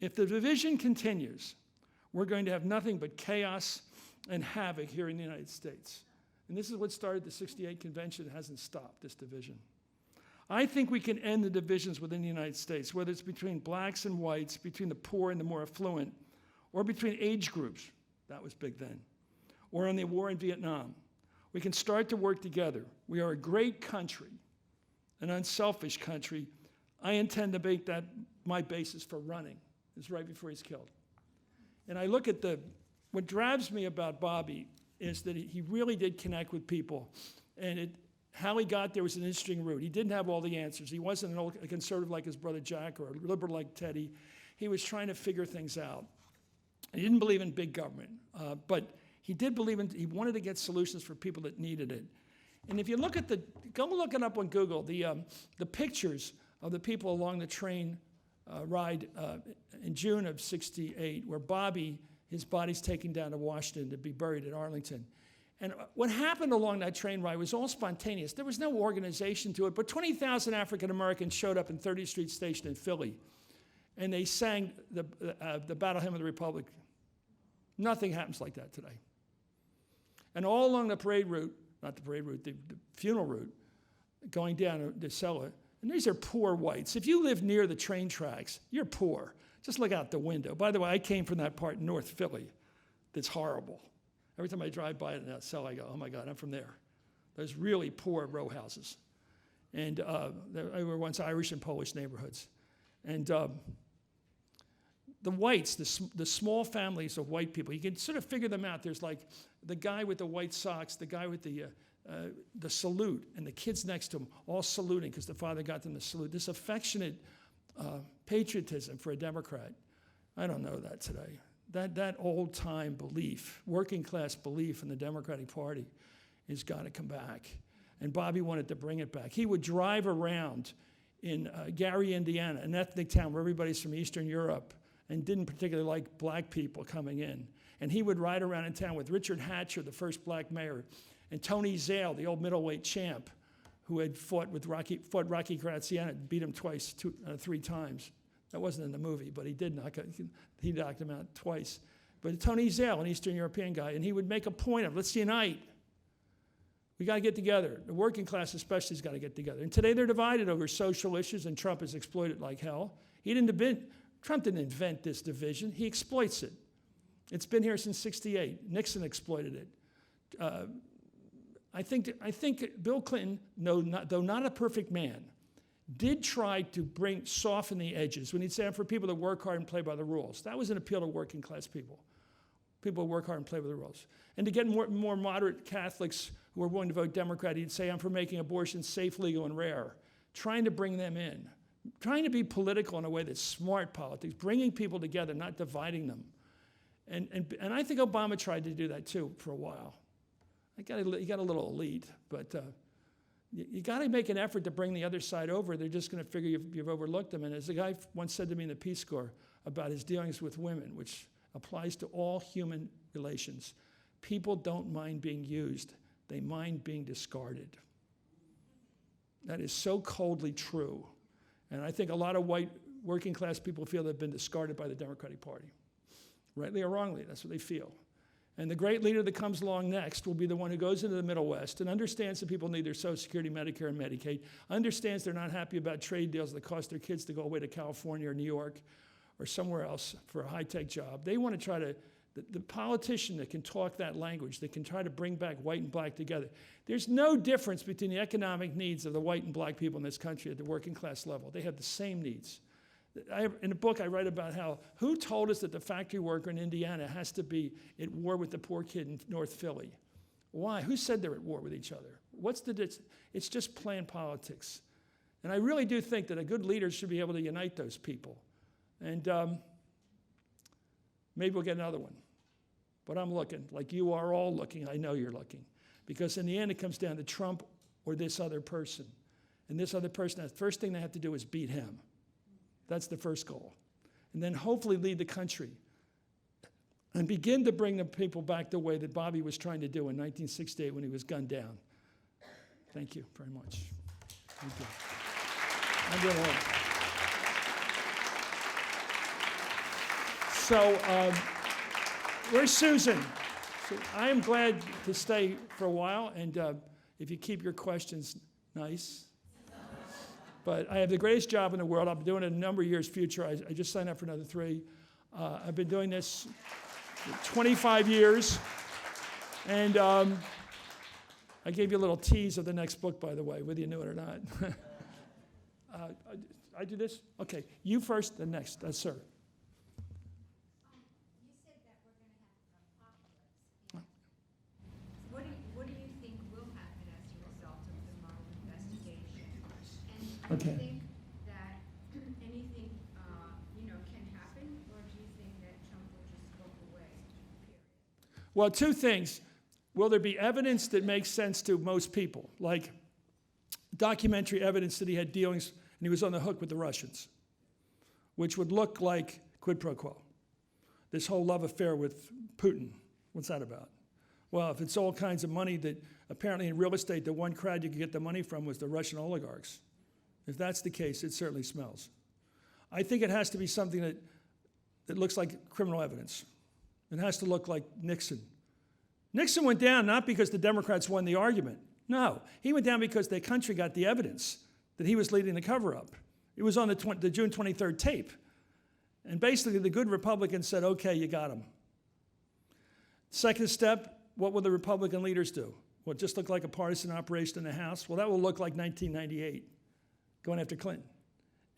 If the division continues, we're going to have nothing but chaos and havoc here in the United States. And this is what started the '68 convention. It hasn't stopped, this division. I think we can end the divisions within the United States, whether it's between blacks and whites, between the poor and the more affluent, or between age groups, that was big then, or on the war in Vietnam. We can start to work together. We are a great country, an unselfish country. I intend to make that my basis for running. It's right before he's killed. And I look at what drives me about Bobby is that he really did connect with people. And how he got there was an interesting route. He didn't have all the answers. He wasn't a conservative like his brother Jack or a liberal like Teddy. He was trying to figure things out. He didn't believe in big government, but he did believe he wanted to get solutions for people that needed it. And if you look at go look it up on Google, the pictures of the people along the train ride in June of '68, where Bobby, his body's taken down to Washington to be buried at Arlington. And what happened along that train ride was all spontaneous. There was no organization to it, but 20,000 African Americans showed up in 30th Street Station in Philly, and they sang the Battle Hymn of the Republic. Nothing happens like that today. And all along the parade route, not the parade route, the funeral route, going down to Sella, and these are poor whites. If you live near the train tracks, you're poor. Just look out the window. By the way, I came from that part in North Philly that's horrible. Every time I drive by it in that cell, I go, oh my God, I'm from there. Those really poor row houses. And they were once Irish and Polish neighborhoods. And the whites, the small families of white people, you can sort of figure them out. There's like the guy with the white socks, the guy with the salute, and the kids next to him all saluting because the father got them to salute. This affectionate patriotism for a Democrat. I don't know that today. That old-time belief, working-class belief in the Democratic Party has got to come back. and Bobby wanted to bring it back. He would drive around in Gary, Indiana, an ethnic town where everybody's from Eastern Europe and didn't particularly like black people coming in. And he would ride around in town with Richard Hatcher, the first black mayor, and Tony Zale, the old middleweight champ, who had fought Rocky Graziano, beat him three times. That wasn't in the movie, but he knocked him out twice. But Tony Zale, an Eastern European guy, and he would make a point of, let's unite. We got to get together. The working class especially has got to get together. And today they're divided over social issues, and Trump has exploited like hell. Trump didn't invent this division. He exploits it. It's been here since '68. Nixon exploited it. I think Bill Clinton, though not a perfect man, did try to soften the edges when he'd say, I'm for people that work hard and play by the rules. That was an appeal to working class people. People who work hard and play by the rules. And to get more moderate Catholics who are willing to vote Democrat, he'd say, I'm for making abortion safe, legal, and rare. Trying to bring them in. Trying to be political in a way that's smart politics, bringing people together, not dividing them. And I think Obama tried to do that too for a while. He got a little elite, but you got to make an effort to bring the other side over. They're just going to figure you've overlooked them. And as a guy once said to me in the Peace Corps about his dealings with women, which applies to all human relations, people don't mind being used. They mind being discarded. That is so coldly true. And I think a lot of white working class people feel they've been discarded by the Democratic Party. Rightly or wrongly, that's what they feel. And the great leader that comes along next will be the one who goes into the Middle West and understands that people need their Social Security, Medicare, and Medicaid, understands they're not happy about trade deals that cost their kids to go away to California or New York or somewhere else for a high-tech job. They want to try to, the politician that can talk that language, that can try to bring back white and black together. There's no difference between the economic needs of the white and black people in this country at the working class level. They have the same needs. In the book, I write about who told us that the factory worker in Indiana has to be at war with the poor kid in North Philly? Why? Who said they're at war with each other? It's just plain politics. And I really do think that a good leader should be able to unite those people. And maybe we'll get another one. But I'm looking, like you are all looking. I know you're looking. Because in the end, it comes down to Trump or this other person. And this other person, the first thing they have to do is beat him. That's the first goal. And then hopefully lead the country and begin to bring the people back the way that Bobby was trying to do in 1968 when he was gunned down. Thank you very much. Thank you. I'm going home. So, where's Susan? So I am glad to stay for a while, and if you keep your questions nice. But I have the greatest job in the world. I'll be doing it a number of years future. I just signed up for another 3. I've been doing this for 25 years. And I gave you a little tease of the next book, by the way, whether you knew it or not. I do this? Okay. You first, then next. Sir. You said that we're going to have an apocalypse. What do you think will happen as a result of the Mueller investigation? And do you think that anything, can happen, or do you think that Trump will just walk away, period? Well, 2 things. Will there be evidence that makes sense to most people, like documentary evidence that he had dealings and he was on the hook with the Russians, which would look like quid pro quo. This whole love affair with Putin, what's that about? Well, if it's all kinds of money that apparently in real estate, the one crowd you could get the money from was the Russian oligarchs. If that's the case, it certainly smells. I think it has to be something that looks like criminal evidence. It has to look like Nixon. Nixon went down not because the Democrats won the argument. No, he went down because the country got the evidence that he was leading the cover-up. It was on the June 23rd tape. And basically, the good Republicans said, okay, you got him. Second step, what will the Republican leaders do? Will it just look like a partisan operation in the House? Well, that will look like 1998, going after Clinton.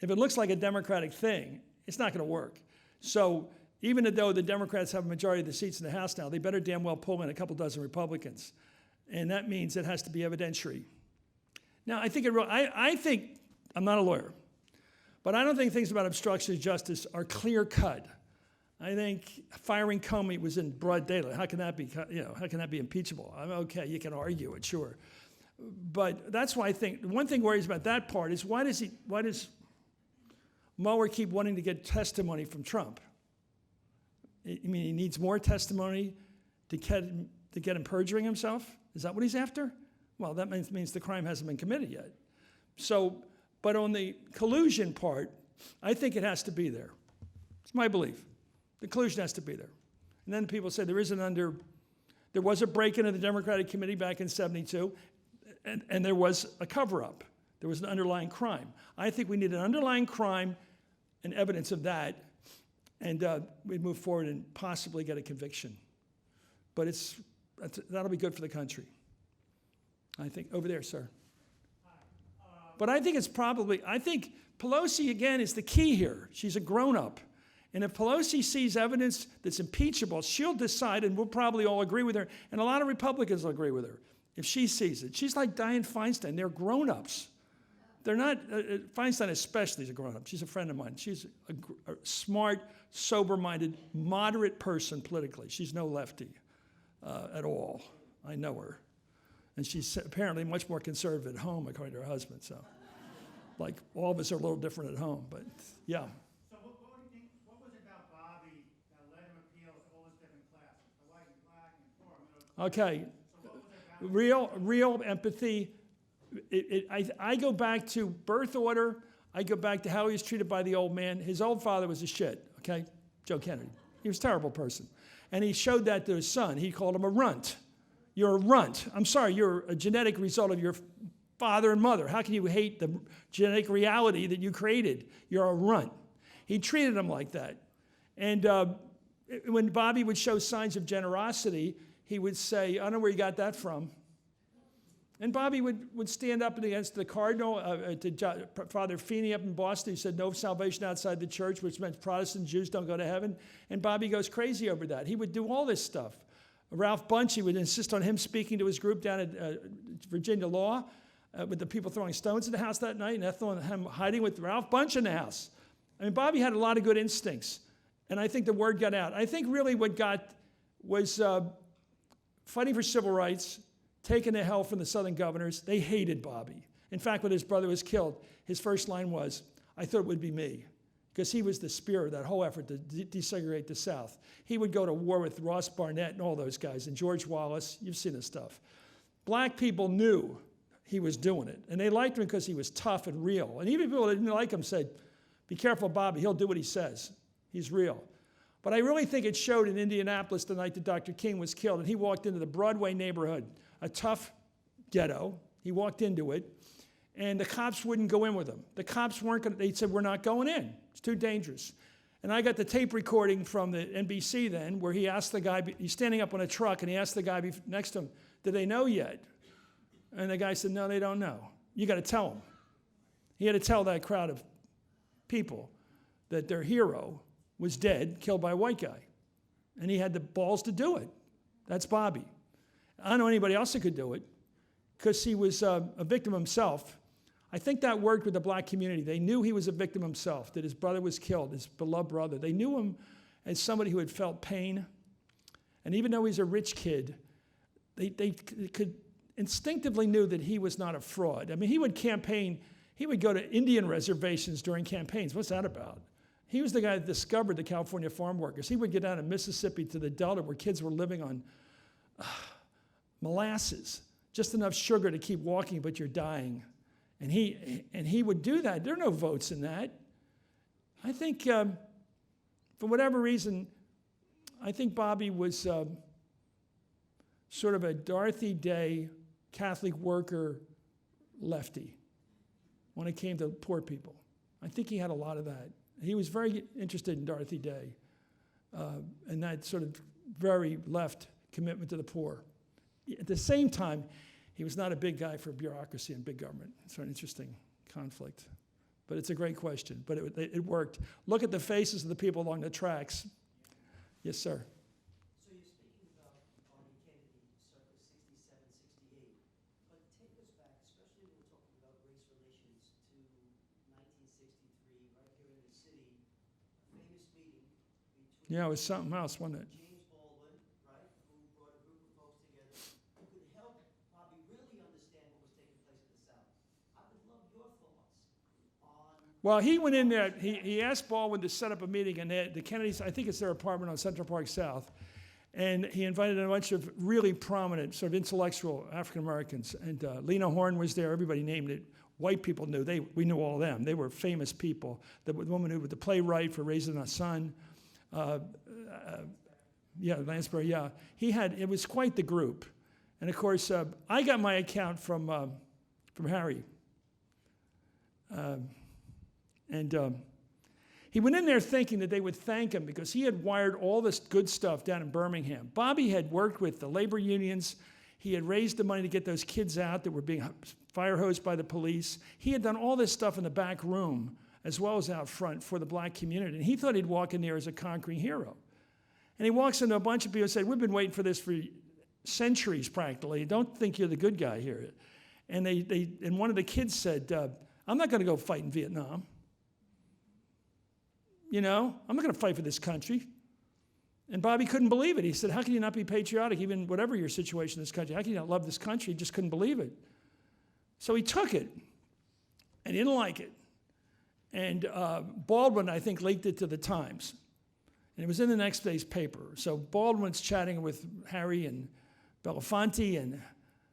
If it looks like a Democratic thing, it's not going to work. So even though the Democrats have a majority of the seats in the House now, they better damn well pull in a couple dozen Republicans. And that means it has to be evidentiary. Now, I think, I'm not a lawyer, but I don't think things about obstruction of justice are clear-cut. I think firing Comey was in broad daylight. How can that be, how can that be impeachable? I'm okay, you can argue it, sure. But that's why I think, one thing worries about that part is why does Mueller keep wanting to get testimony from Trump? I mean, he needs more testimony to get him perjuring himself? Is that what he's after? Well, that means the crime hasn't been committed yet. So, but on the collusion part, I think it has to be there. It's my belief. The collusion has to be there. And then people say there was a break-in of the Democratic Committee back in '72, and there was a cover-up. There was an underlying crime. I think we need an underlying crime and evidence of that, and we'd move forward and possibly get a conviction. But that'll be good for the country. I think, over there, sir. But I think I think Pelosi, again, is the key here. She's a grown-up. And if Pelosi sees evidence that's impeachable, she'll decide, and we'll probably all agree with her, and a lot of Republicans will agree with her, if she sees it. She's like Dianne Feinstein. They're grown-ups. They're not, Feinstein especially is a grown-up. She's a friend of mine. She's a smart, sober-minded, moderate person politically. She's no lefty at all. I know her. And she's apparently much more conservative at home, according to her husband. So, like, all of us are a little different at home, but yeah. So what do you think, what was it about Bobby that let him appeal to all his different classes, the white and black and poor, middle? Okay, So what was it about real empathy. I go back to birth order. I go back to how he was treated by the old man. His old father was a shit, okay? Joe Kennedy. He was a terrible person. And he showed that to his son. He called him a runt. You're a runt. I'm sorry, you're a genetic result of your father and mother. How can you hate the genetic reality that you created? You're a runt. He treated him like that. And when Bobby would show signs of generosity, he would say, I don't know where you got that from. And Bobby would stand up against the cardinal, to Father Feeney up in Boston, who said no salvation outside the church, which meant Protestant Jews don't go to heaven. And Bobby goes crazy over that. He would do all this stuff. Ralph Bunchy would insist on him speaking to his group down at Virginia Law, with the people throwing stones in the house that night, and Ethel and him hiding with Ralph Bunch in the house. I mean, Bobby had a lot of good instincts, and I think the word got out. I think really what got was fighting for civil rights, taking the hell from the Southern governors. They hated Bobby. In fact, when his brother was killed, his first line was, I thought it would be me, because he was the spear of that whole effort to desegregate the South. He would go to war with Ross Barnett and all those guys, and George Wallace. You've seen this stuff. Black people knew he was doing it, and they liked him because he was tough and real. And even people that didn't like him said, be careful, Bobby, he'll do what he says. He's real. But I really think it showed in Indianapolis the night that Dr. King was killed, and he walked into the Broadway neighborhood, a tough ghetto. He walked into it, and the cops wouldn't go in with him. The cops weren't going to, they said, we're not going in. It's too dangerous. And I got the tape recording from the NBC then, where he asked the guy, he's standing up on a truck, and he asked the guy next to him, do they know yet? And the guy said, no, they don't know. You got to tell them. He had to tell that crowd of people that their hero was dead, killed by a white guy. And he had the balls to do it. That's Bobby. I don't know anybody else that could do it, because he was a victim himself. I think that worked with the black community. They knew he was a victim himself, that his brother was killed, his beloved brother. They knew him as somebody who had felt pain. And even though he's a rich kid, they could instinctively knew that he was not a fraud. I mean, he would campaign, he would go to Indian reservations during campaigns. What's that about? He was the guy that discovered the California farm workers. He would get down to Mississippi to the Delta where kids were living on molasses, just enough sugar to keep walking, but you're dying. And he would do that. There are no votes in that. I think, for whatever reason, I think Bobby was sort of a Dorothy Day Catholic worker lefty when it came to poor people. I think he had a lot of that. He was very interested in Dorothy Day and that sort of very left commitment to the poor. At the same time, he was not a big guy for bureaucracy and big government. It's an interesting conflict. But it's a great question. But it worked. Look at the faces of the people along the tracks. Yes, sir. So you're speaking about Bobby Kennedy, circa 67, 68. But take us back, especially when we're talking about race relations, to 1963, right here in the city, a famous meeting between Yeah, it was something else, wasn't it? James Baldwin, right, who brought a group of folks together who could help Bobby really understand what was Well, he went in there, he asked Baldwin to set up a meeting, and the Kennedys, I think it's their apartment on Central Park South, and he invited a bunch of really prominent, sort of intellectual African Americans, and Lena Horne was there, everybody named it. White people knew, we knew all of them. They were famous people. The woman who was the playwright for Raising a Son, Lansbury, yeah. It was quite the group. And of course, I got my account from Harry. He went in there thinking that they would thank him because he had wired all this good stuff down in Birmingham. Bobby had worked with the labor unions. He had raised the money to get those kids out that were being fire hosed by the police. He had done all this stuff in the back room as well as out front for the black community. And he thought he'd walk in there as a conquering hero. And he walks into a bunch of people and said, we've been waiting for this for centuries practically. Don't think you're the good guy here. And and one of the kids said, I'm not going to go fight in Vietnam. I'm not going to fight for this country. And Bobby couldn't believe it. He said, how can you not be patriotic, even whatever your situation in this country? How can you not love this country? He just couldn't believe it. So he took it, and he didn't like it. And Baldwin, I think, leaked it to the Times. And it was in the next day's paper. So Baldwin's chatting with Harry and Belafonte, and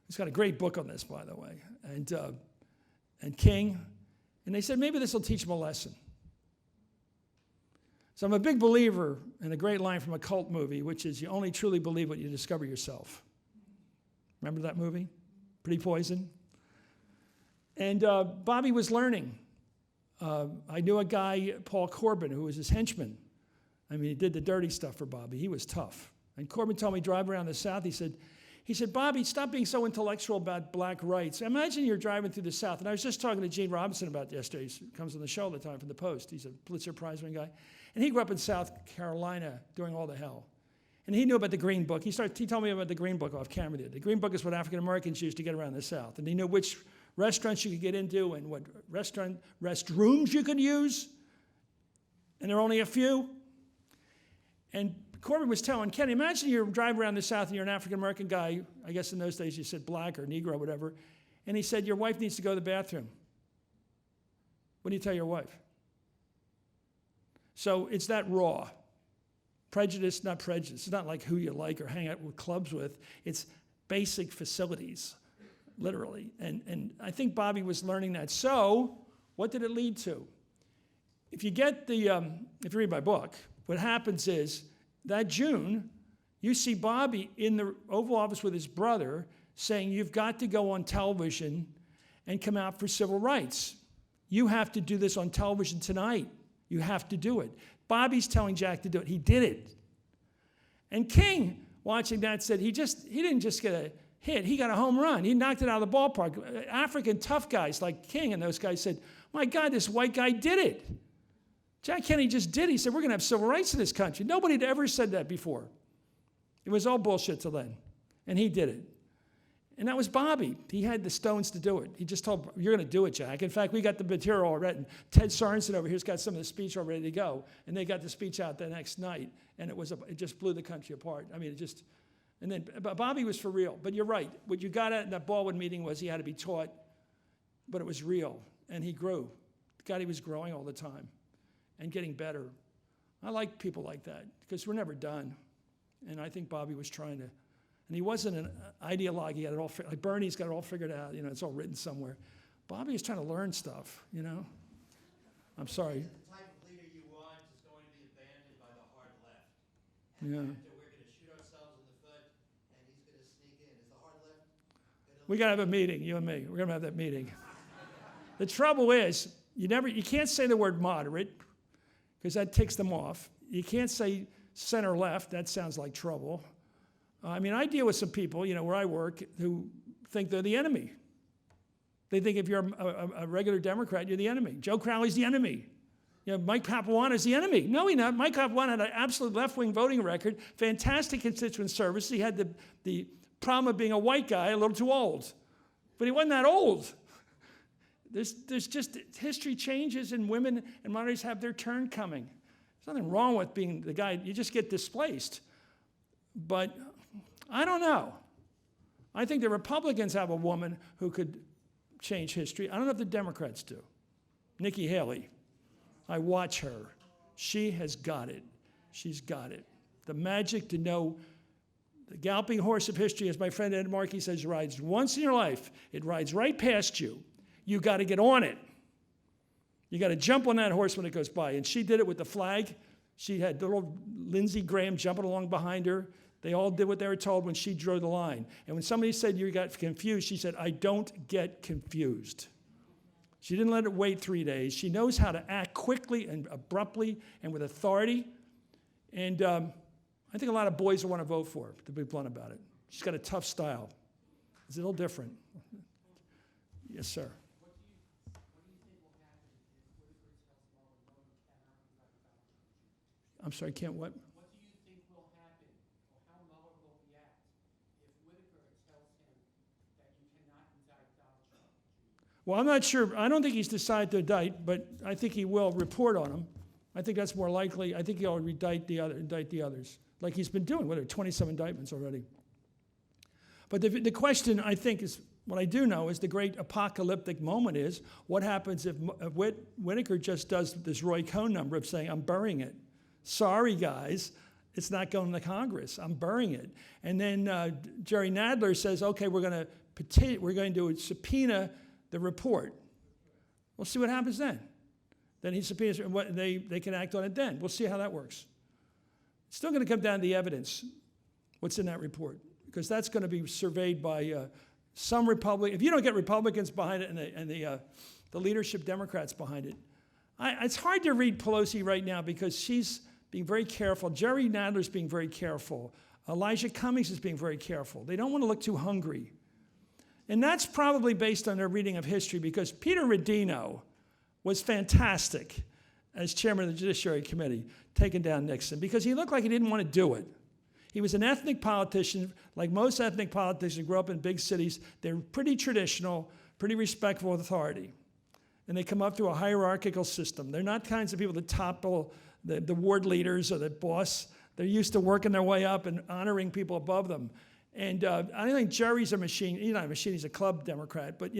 he's got a great book on this, by the way, and King. And they said, maybe this will teach him a lesson. So I'm a big believer in a great line from a cult movie, which is, you only truly believe what you discover yourself. Remember that movie? Pretty Poison? And Bobby was learning. I knew a guy, Paul Corbin, who was his henchman. I mean, he did the dirty stuff for Bobby. He was tough. And Corbin told me, drive around the South, he said, Bobby, stop being so intellectual about black rights. Imagine you're driving through the South. And I was just talking to Gene Robinson about yesterday. He comes on the show all the time from the Post. He's a Pulitzer Prize-winning guy. And he grew up in South Carolina during all the hell. And he knew about the Green Book. He told me about the Green Book off camera there. The Green Book is what African Americans used to get around the South. And he knew which restaurants you could get into and what restrooms you could use. And there are only a few. And Corbin was telling Kenny, imagine you're driving around the South and you're an African-American guy. I guess in those days you said black or Negro or whatever. And he said, your wife needs to go to the bathroom. What do you tell your wife? So it's that raw. Prejudice, not prejudice. It's not like who you like or hang out with clubs with. It's basic facilities, literally. And I think Bobby was learning that. So what did it lead to? If you read my book, what happens is that June, you see Bobby in the Oval Office with his brother saying, you've got to go on television and come out for civil rights. You have to do this on television tonight. You have to do it. Bobby's telling Jack to do it. He did it. And King, watching that, said he didn't just get a hit. He got a home run. He knocked it out of the ballpark. African tough guys like King and those guys said, my God, this white guy did it. Jack Kennedy just did. He said, we're going to have civil rights in this country. Nobody had ever said that before. It was all bullshit till then. And he did it. And that was Bobby. He had the stones to do it. He just told, you're going to do it, Jack. In fact, we got the material all written. Ted Sorensen over here's got some of the speech all ready to go. And they got the speech out the next night. And it just blew the country apart. I mean, and then Bobby was for real. But you're right. What you got at that Baldwin meeting was he had to be taught, but it was real. And he grew. God, he was growing all the time and getting better. I like people like that because we're never done. And I think Bobby was trying to, and he wasn't an ideologue. He had it all, like Bernie's got it all figured out. It's all written somewhere. Bobby is trying to learn stuff, I'm sorry. The type of leader you want is going to be abandoned by the hard left. Yeah. We're going to shoot ourselves in the foot, and he's going to sneak in. Is the hard left going to... We got to have a meeting, you and me. We're going to have that meeting. The trouble is, you can't say the word moderate, because that ticks them off. You can't say center left. That sounds like trouble. I mean, I deal with some people, where I work, who think they're the enemy. They think if you're a regular Democrat, you're the enemy. Joe Crowley's the enemy. Mike Papuana's the enemy. No, he's not. Mike Papuana had an absolute left-wing voting record, fantastic constituent service. He had the problem of being a white guy, a little too old. But he wasn't that old. There's just, history changes and women and minorities have their turn coming. There's nothing wrong with being the guy. You just get displaced. But I don't know. I think the Republicans have a woman who could change history. I don't know if the Democrats do. Nikki Haley. I watch her. She has got it. She's got it. The magic to know the galloping horse of history, as my friend Ed Markey says, rides once in your life. It rides right past you. You got to get on it. You got to jump on that horse when it goes by. And she did it with the flag. She had little Lindsey Graham jumping along behind her. They all did what they were told when she drew the line. And when somebody said you got confused, she said, I don't get confused. She didn't let it wait 3 days. She knows how to act quickly and abruptly and with authority. And I think a lot of boys will want to vote for her, to be blunt about it. She's got a tough style. It's a little different. Yes, sir. What do you think will happen if Whitaker tells Marlon no, you cannot indict Donald Trump? I'm sorry, can't what? What do you think will happen, or how Mueller will react if Whitaker tells him that you cannot indict Donald Trump? Well, I'm not sure. I don't think he's decided to indict, but I think he will report on him. I think that's more likely. I think he'll indict the others, like he's been doing. What are 27 indictments already? But the question, I think, is what I do know is the great apocalyptic moment is what happens if Whitaker just does this Roy Cohn number of saying, I'm burying it. Sorry, guys, it's not going to Congress. I'm burying it. And then Jerry Nadler says, okay, we're going to subpoena the report. We'll see what happens then. Then he subpoenas, they can act on it then. We'll see how that works. It's still going to come down to the evidence, what's in that report, because that's going to be surveyed by some Republican. If you don't get Republicans behind it and the leadership Democrats behind it, it's hard to read Pelosi right now because she's being very careful. Jerry Nadler's being very careful. Elijah Cummings is being very careful. They don't want to look too hungry. And that's probably based on their reading of history because Peter Rodino was fantastic as chairman of the Judiciary Committee, taking down Nixon, because he looked like he didn't want to do it. He was an ethnic politician. Like most ethnic politicians who grew up in big cities, they're pretty traditional, pretty respectful of authority. And they come up through a hierarchical system. They're not kinds of people that topple the ward leaders or the boss. They're used to working their way up and honoring people above them. And I don't think Jerry's a machine. He's not a machine, he's a club Democrat. But,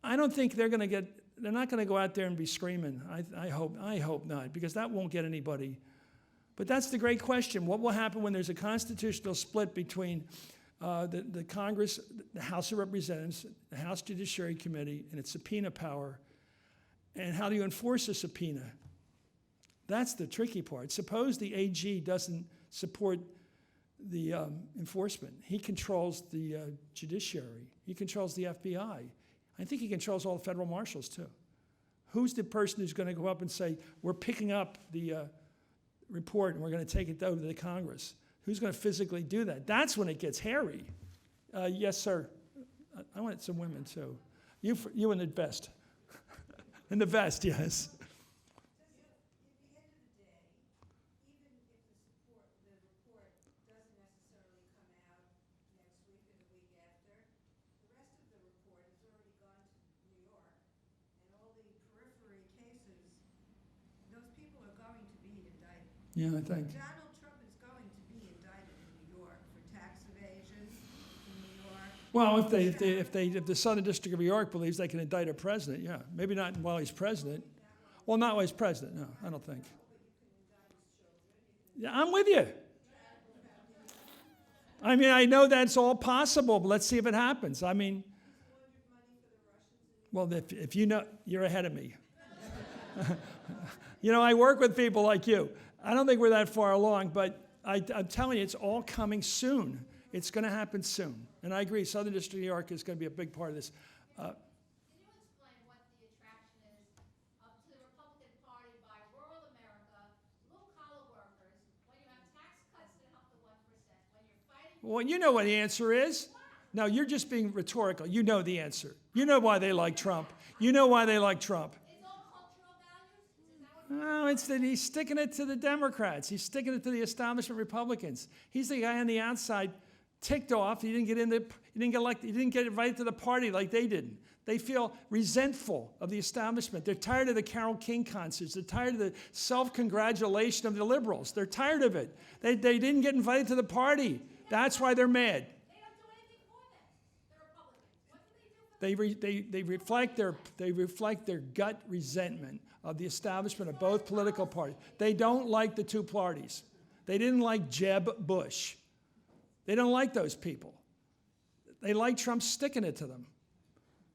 I don't think they're not going to go out there and be screaming. I hope not, because that won't get anybody. But that's the great question. What will happen when there's a constitutional split between the Congress, the House of Representatives, the House Judiciary Committee, and its subpoena power? And how do you enforce a subpoena? That's the tricky part. Suppose the AG doesn't support the enforcement. He controls the judiciary. He controls the FBI. I think he controls all the federal marshals, too. Who's the person who's going to go up and say, we're picking up the report and we're going to take it over to the Congress? Who's going to physically do that? That's when it gets hairy. Yes, sir. I want some women, too. You in the vest. In the vest, yes. Yeah, I think. Donald Trump is going to be indicted in New York for tax evasion in New York. Well, if the Southern District of New York believes they can indict a president, yeah. Maybe not while he's president. Well, not while he's president, no, I don't think. Yeah, I'm with you. I mean, I know that's all possible, but let's see if it happens. I mean, well, if you know, you're ahead of me. I work with people like you. I don't think we're that far along, but I'm telling you, it's all coming soon. It's going to happen soon. And I agree, Southern District of New York is going to be a big part of this. Can you explain what the attraction is to the Republican Party by rural America, blue-collar workers, when you have tax cuts that help the 1%, when you're fighting... Well, you know what the answer is. No, you're just being rhetorical. You know the answer. You know why they like Trump. You know why they like Trump. No, it's that he's sticking it to the Democrats. He's sticking it to the establishment Republicans. He's the guy on the outside, ticked off. He didn't get elected. He didn't get invited to the party like they didn't. They feel resentful of the establishment. They're tired of the Carole King concerts. They're tired of the self-congratulation of the liberals. They're tired of it. They didn't get invited to the party. That's why they're mad. They don't do anything for them, the Republicans. What do they do for They reflect their gut resentment of the establishment of both political parties. They don't like the two parties. They didn't like Jeb Bush. They don't like those people. They like Trump sticking it to them.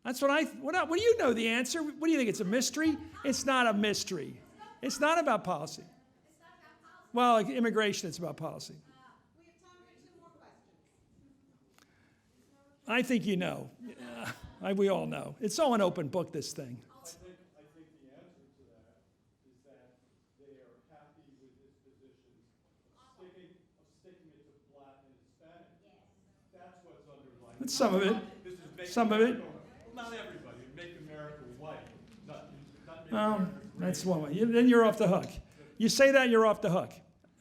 That's what do you know the answer? What do you think, it's a mystery? It's not a mystery. It's not about policy. It's not about policy. Well, immigration, it's about policy. We have time for 2 more questions. I think you know. We all know. It's all an open book, this thing. I think the answer to that is that they are happy with his position of sticking it to Black and Hispanic. That's what's underlying. That's some of it. This is Make Some of it. America- Well, not everybody. Make America white. Not make Well, America great. that's one way. Then you're off the hook. You say that, you're off the hook.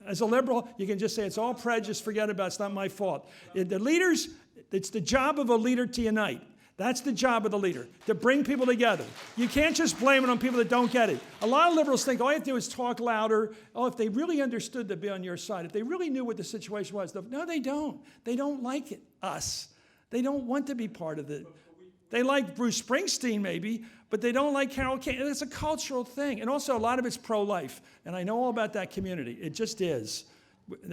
As a liberal, you can just say it's all prejudice, forget about it, it's not my fault. The leaders, it's the job of a leader to unite. That's the job of the leader, to bring people together. You can't just blame it on people that don't get it. A lot of liberals think all you have to do is talk louder. Oh, if they really understood to be on your side, if they really knew what the situation was. No, they don't. They don't like it, us. They don't want to be part of it. They like Bruce Springsteen maybe, but they don't like Carol King. It's a cultural thing. And also a lot of it's pro-life. And I know all about that community. It just is.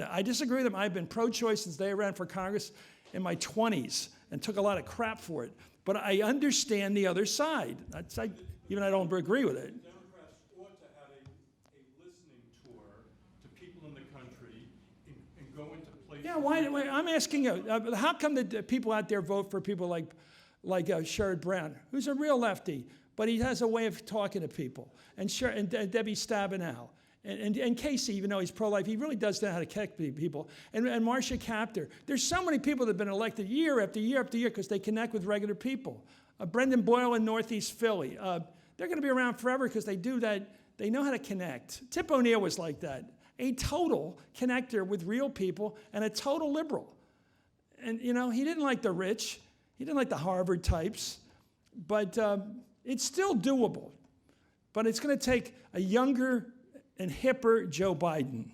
I disagree with them. I've been pro-choice since they ran for Congress in my 20s and took a lot of crap for it. But I understand the other side. Even I don't agree with it. Democrats ought to have a listening tour to people in the country and go into places. Yeah, why I'm asking you, how come the people out there vote for people like Sherrod Brown, who's a real lefty, but he has a way of talking to people, and Debbie Stabenow, and Casey, even though he's pro-life, he really does know how to connect people, and Marcia Kaptur. There's so many people that have been elected year after year after year because they connect with regular people. Brendan Boyle in Northeast Philly, they're going to be around forever because they do that. They know how to connect. Tip O'Neill was like that, a total connector with real people and a total liberal. And he didn't like the rich. He didn't like the Harvard types, but it's still doable. But it's going to take a younger and hipper Joe Biden,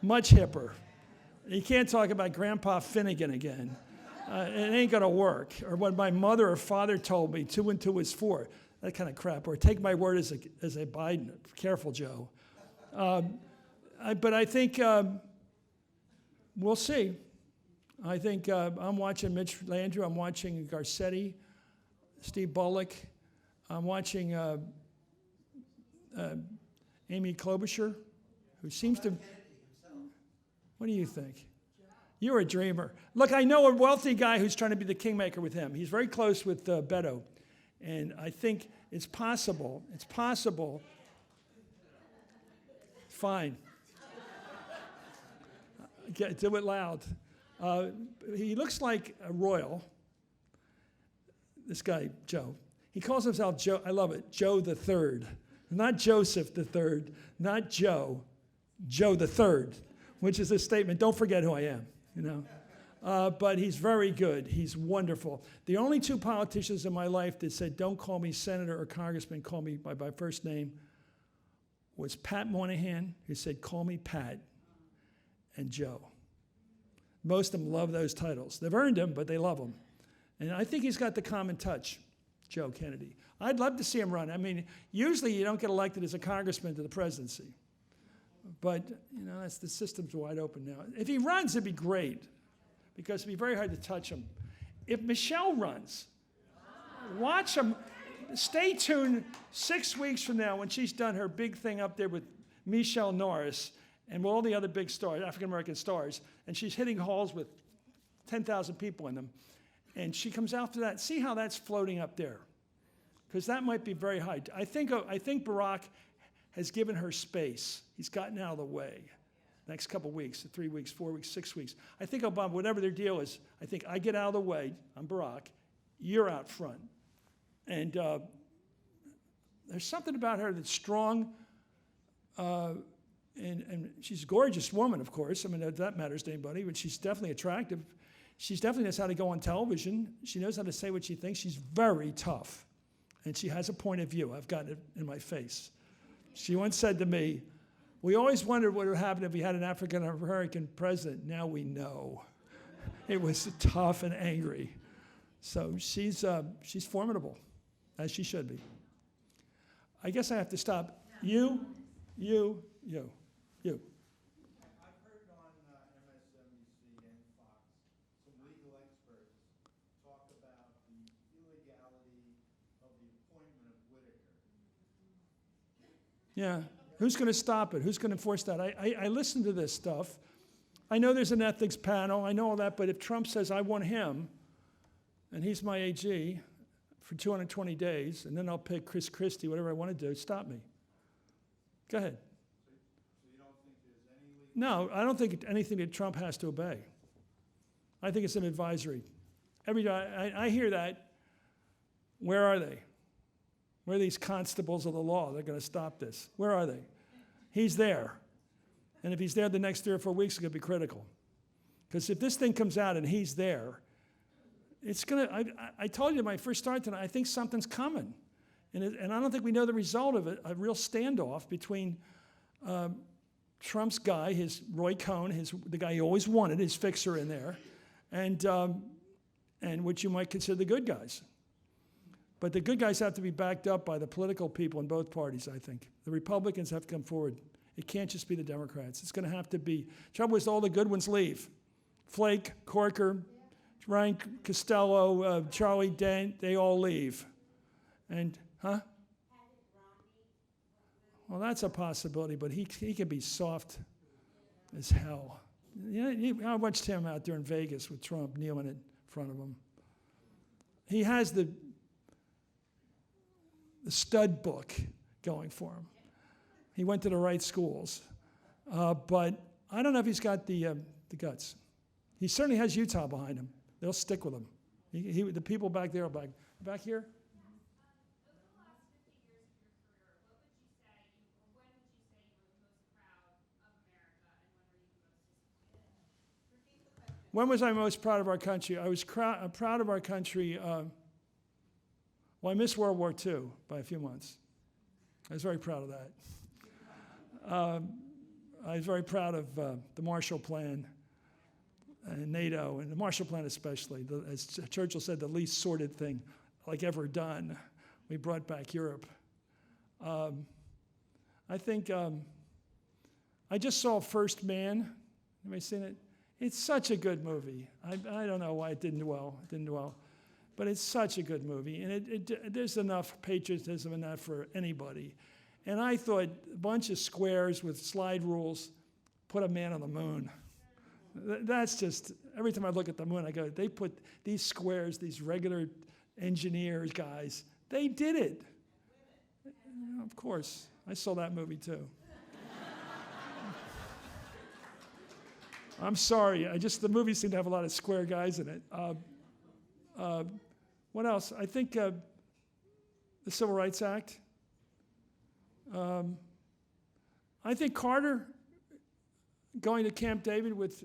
much hipper. You can't talk about Grandpa Finnegan again. It ain't going to work. Or what my mother or father told me, 2 and 2 is 4. That kind of crap. Or take my word as a Biden. Careful, Joe. But I think we'll see. I think I'm watching Mitch Landrieu. I'm watching Garcetti, Steve Bullock. I'm watching Amy Klobuchar, who seems to. What do you think? You're a dreamer. Look, I know a wealthy guy who's trying to be the kingmaker with him. He's very close with Beto. And I think it's possible. It's possible. Fine. Do it loud. He looks like a royal. This guy, Joe. He calls himself Joe. I love it. Joe the Third. Not Joseph the Third. Not Joe. Joe the Third, which is a statement. Don't forget who I am. But he's very good. He's wonderful. The only 2 politicians in my life that said, don't call me senator or congressman, call me by my first name, was Pat Moynihan, who said, call me Pat, and Joe. Most of them love those titles. They've earned them, but they love them. And I think he's got the common touch, Joe Kennedy. I'd love to see him run. I mean, usually you don't get elected as a congressman to the presidency. But, that's the system's wide open now. If he runs, it'd be great, because it'd be very hard to touch him. If Michelle runs, watch him. Stay tuned 6 weeks from now when she's done her big thing up there with Michelle Norris and all the other big stars, African-American stars, and she's hitting halls with 10,000 people in them. And she comes after that. See how that's floating up there, because that might be very high. I think Barack has given her space. He's gotten out of the way. Next couple weeks, 3 weeks, 4 weeks, 6 weeks. I think Obama, whatever their deal is, I think I get out of the way. I'm Barack. You're out front. And there's something about her that's strong. And she's a gorgeous woman, of course. I mean, that matters to anybody, but she's definitely attractive. She definitely knows how to go on television. She knows how to say what she thinks. She's very tough. And she has a point of view. I've gotten it in my face. She once said to me, we always wondered what would happen if we had an African-American president. Now we know. It was tough and angry. So she's formidable, as she should be. I guess I have to stop. You. I've heard on MSNBC and Fox some legal experts talk about the illegality of the appointment of Whitaker. Yeah. Who's going to stop it? Who's going to enforce that? I listen to this stuff. I know there's an ethics panel. I know all that. But if Trump says, I want him, and he's my AG for 220 days, and then I'll pick Chris Christie, whatever I want to do, stop me. Go ahead. So you don't think there's any legal? No, I don't think anything that Trump has to obey. I think it's an advisory. Every day I hear that. Where are they? Where are these constables of the law? They're going to stop this. Where are they? He's there. And if he's there the next 3 or 4 weeks, it's going to be critical. Because if this thing comes out and he's there, it's going to, I told you when I first started tonight, I think something's coming. And I don't think we know the result of it, a real standoff between Trump's guy, his Roy Cohn, the guy he always wanted, his fixer in there, and what you might consider the good guys. But the good guys have to be backed up by the political people in both parties, I think. The Republicans have to come forward. It can't just be the Democrats. It's going to have to be. Trouble is all the good ones leave. Flake, Corker, Ryan Costello, Charlie Dent, they all leave. And, huh? Well, that's a possibility, but he can be soft as hell. I watched him out there in Vegas with Trump kneeling in front of him. He has the stud book going for him. He went to the right schools. But I don't know if he's got the guts. He certainly has Utah behind him. They'll stick with him. The people back there are back here. Over the last 50 years of your career, what would you say, or when would you say you were the most proud of America, and when were you the most disappointed? Repeat the question. When was I most proud of our country? I was proud of our country. Well, I missed World War II by a few months. I was very proud of that. I was very proud of the Marshall Plan and NATO, and the Marshall Plan especially. As Churchill said, the least sordid thing like ever done. We brought back Europe. I think I just saw First Man. Anybody seen it? It's such a good movie. I don't know why it didn't do well. But it's such a good movie, and there's enough patriotism in that for anybody. And I thought a bunch of squares with slide rules put a man on the moon. That's just, every time I look at the moon, I go, they put these squares, these regular engineers guys, they did it. Of course, I saw that movie too. I'm sorry, the movies seem to have a lot of square guys in it. What else? I think the Civil Rights Act. I think Carter going to Camp David with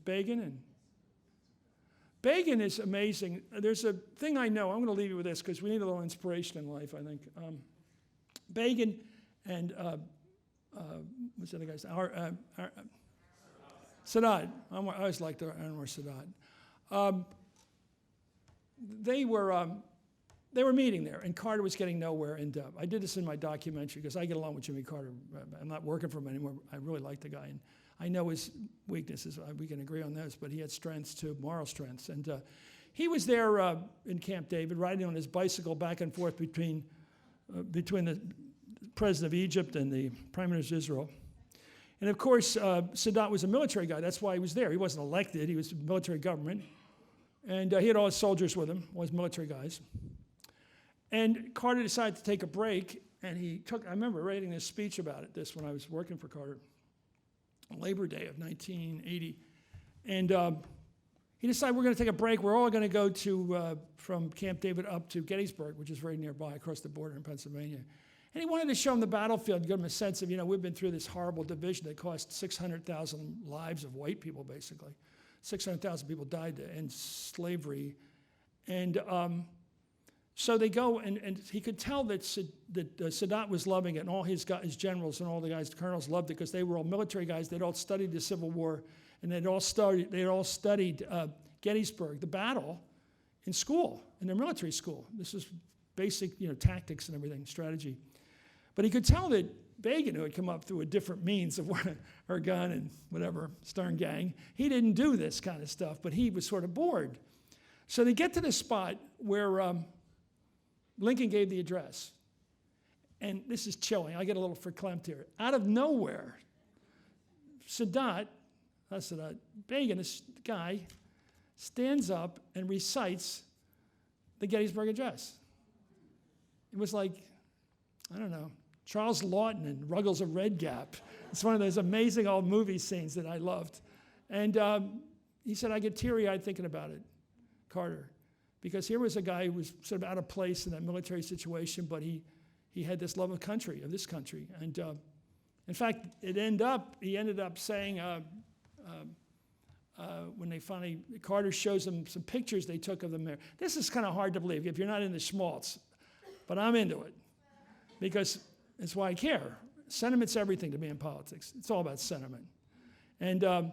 Begin, and Begin is amazing. There's a thing I know. I'm going to leave you with this because we need a little inspiration in life, I think. Begin and what's the other guy's name? Sadat. I always liked Anwar Sadat. They were meeting there, and Carter was getting nowhere. And I did this in my documentary because I get along with Jimmy Carter. I'm not working for him anymore. I really like the guy, and I know his weaknesses. We can agree on those, but he had strengths too, moral strengths. And he was there in Camp David, riding on his bicycle back and forth between the president of Egypt and the prime minister of Israel. And of course, Sadat was a military guy. That's why he was there. He wasn't elected. He was military government. And he had all his soldiers with him, all his military guys. And Carter decided to take a break, and I remember writing this speech about this when I was working for Carter, Labor Day of 1980. And he decided we're going to take a break. We're all going to go from Camp David up to Gettysburg, which is very nearby across the border in Pennsylvania. And he wanted to show them the battlefield, give them a sense of, we've been through this horrible division that cost 600,000 lives of white people, basically. 600,000 people died to end slavery. And so they go, and he could tell that Sadat was loving it, and all his generals and all the guys, the colonels loved it because they were all military guys. They'd all studied the Civil War, and they'd all studied Gettysburg, the battle, in school, in their military school. This is basic, tactics and everything, strategy. But he could tell that Begin, who had come up through a different means of her gun and whatever, Stern Gang, he didn't do this kind of stuff, but he was sort of bored. So they get to the spot where Lincoln gave the address. And this is chilling. I get a little verklempt here. Out of nowhere, Begin, this guy, stands up and recites the Gettysburg Address. It was like, I don't know, Charles Lawton and Ruggles of Red Gap. It's one of those amazing old movie scenes that I loved. And he said, I get teary-eyed thinking about it, Carter, because here was a guy who was sort of out of place in that military situation, but he had this love of country, of this country. And in fact, he ended up saying, when they finally, Carter shows them some pictures they took of them there. This is kind of hard to believe if you're not into schmaltz, but I'm into it because it's why I care. Sentiment's everything to me in politics. It's all about sentiment. And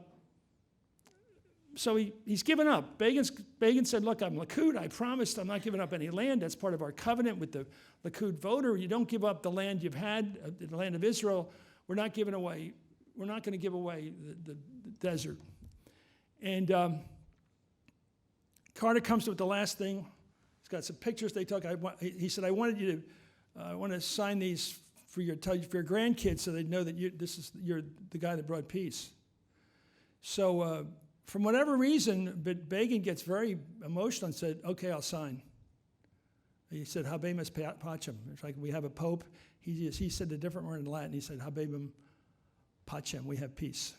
so he's given up. Begin said, look, I'm Likud. I promised I'm not giving up any land. That's part of our covenant with the Likud voter. You don't give up the land you've had, the land of Israel. We're not going to give away the desert. And Carter comes with the last thing. He's got some pictures they took. He said, I want to sign these for your grandkids so they know that you're the guy that brought peace. So from whatever reason, but Begin gets very emotional and said, okay, I'll sign. He said, habemus pacem. It's like we have a pope. He said a different word in Latin. He said, habebum pacem, we have peace.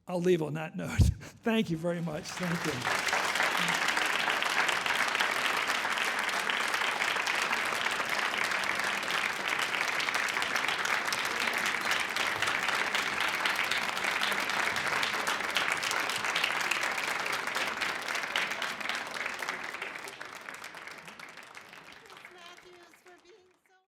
I'll leave on that note. Thank you very much. Thank you.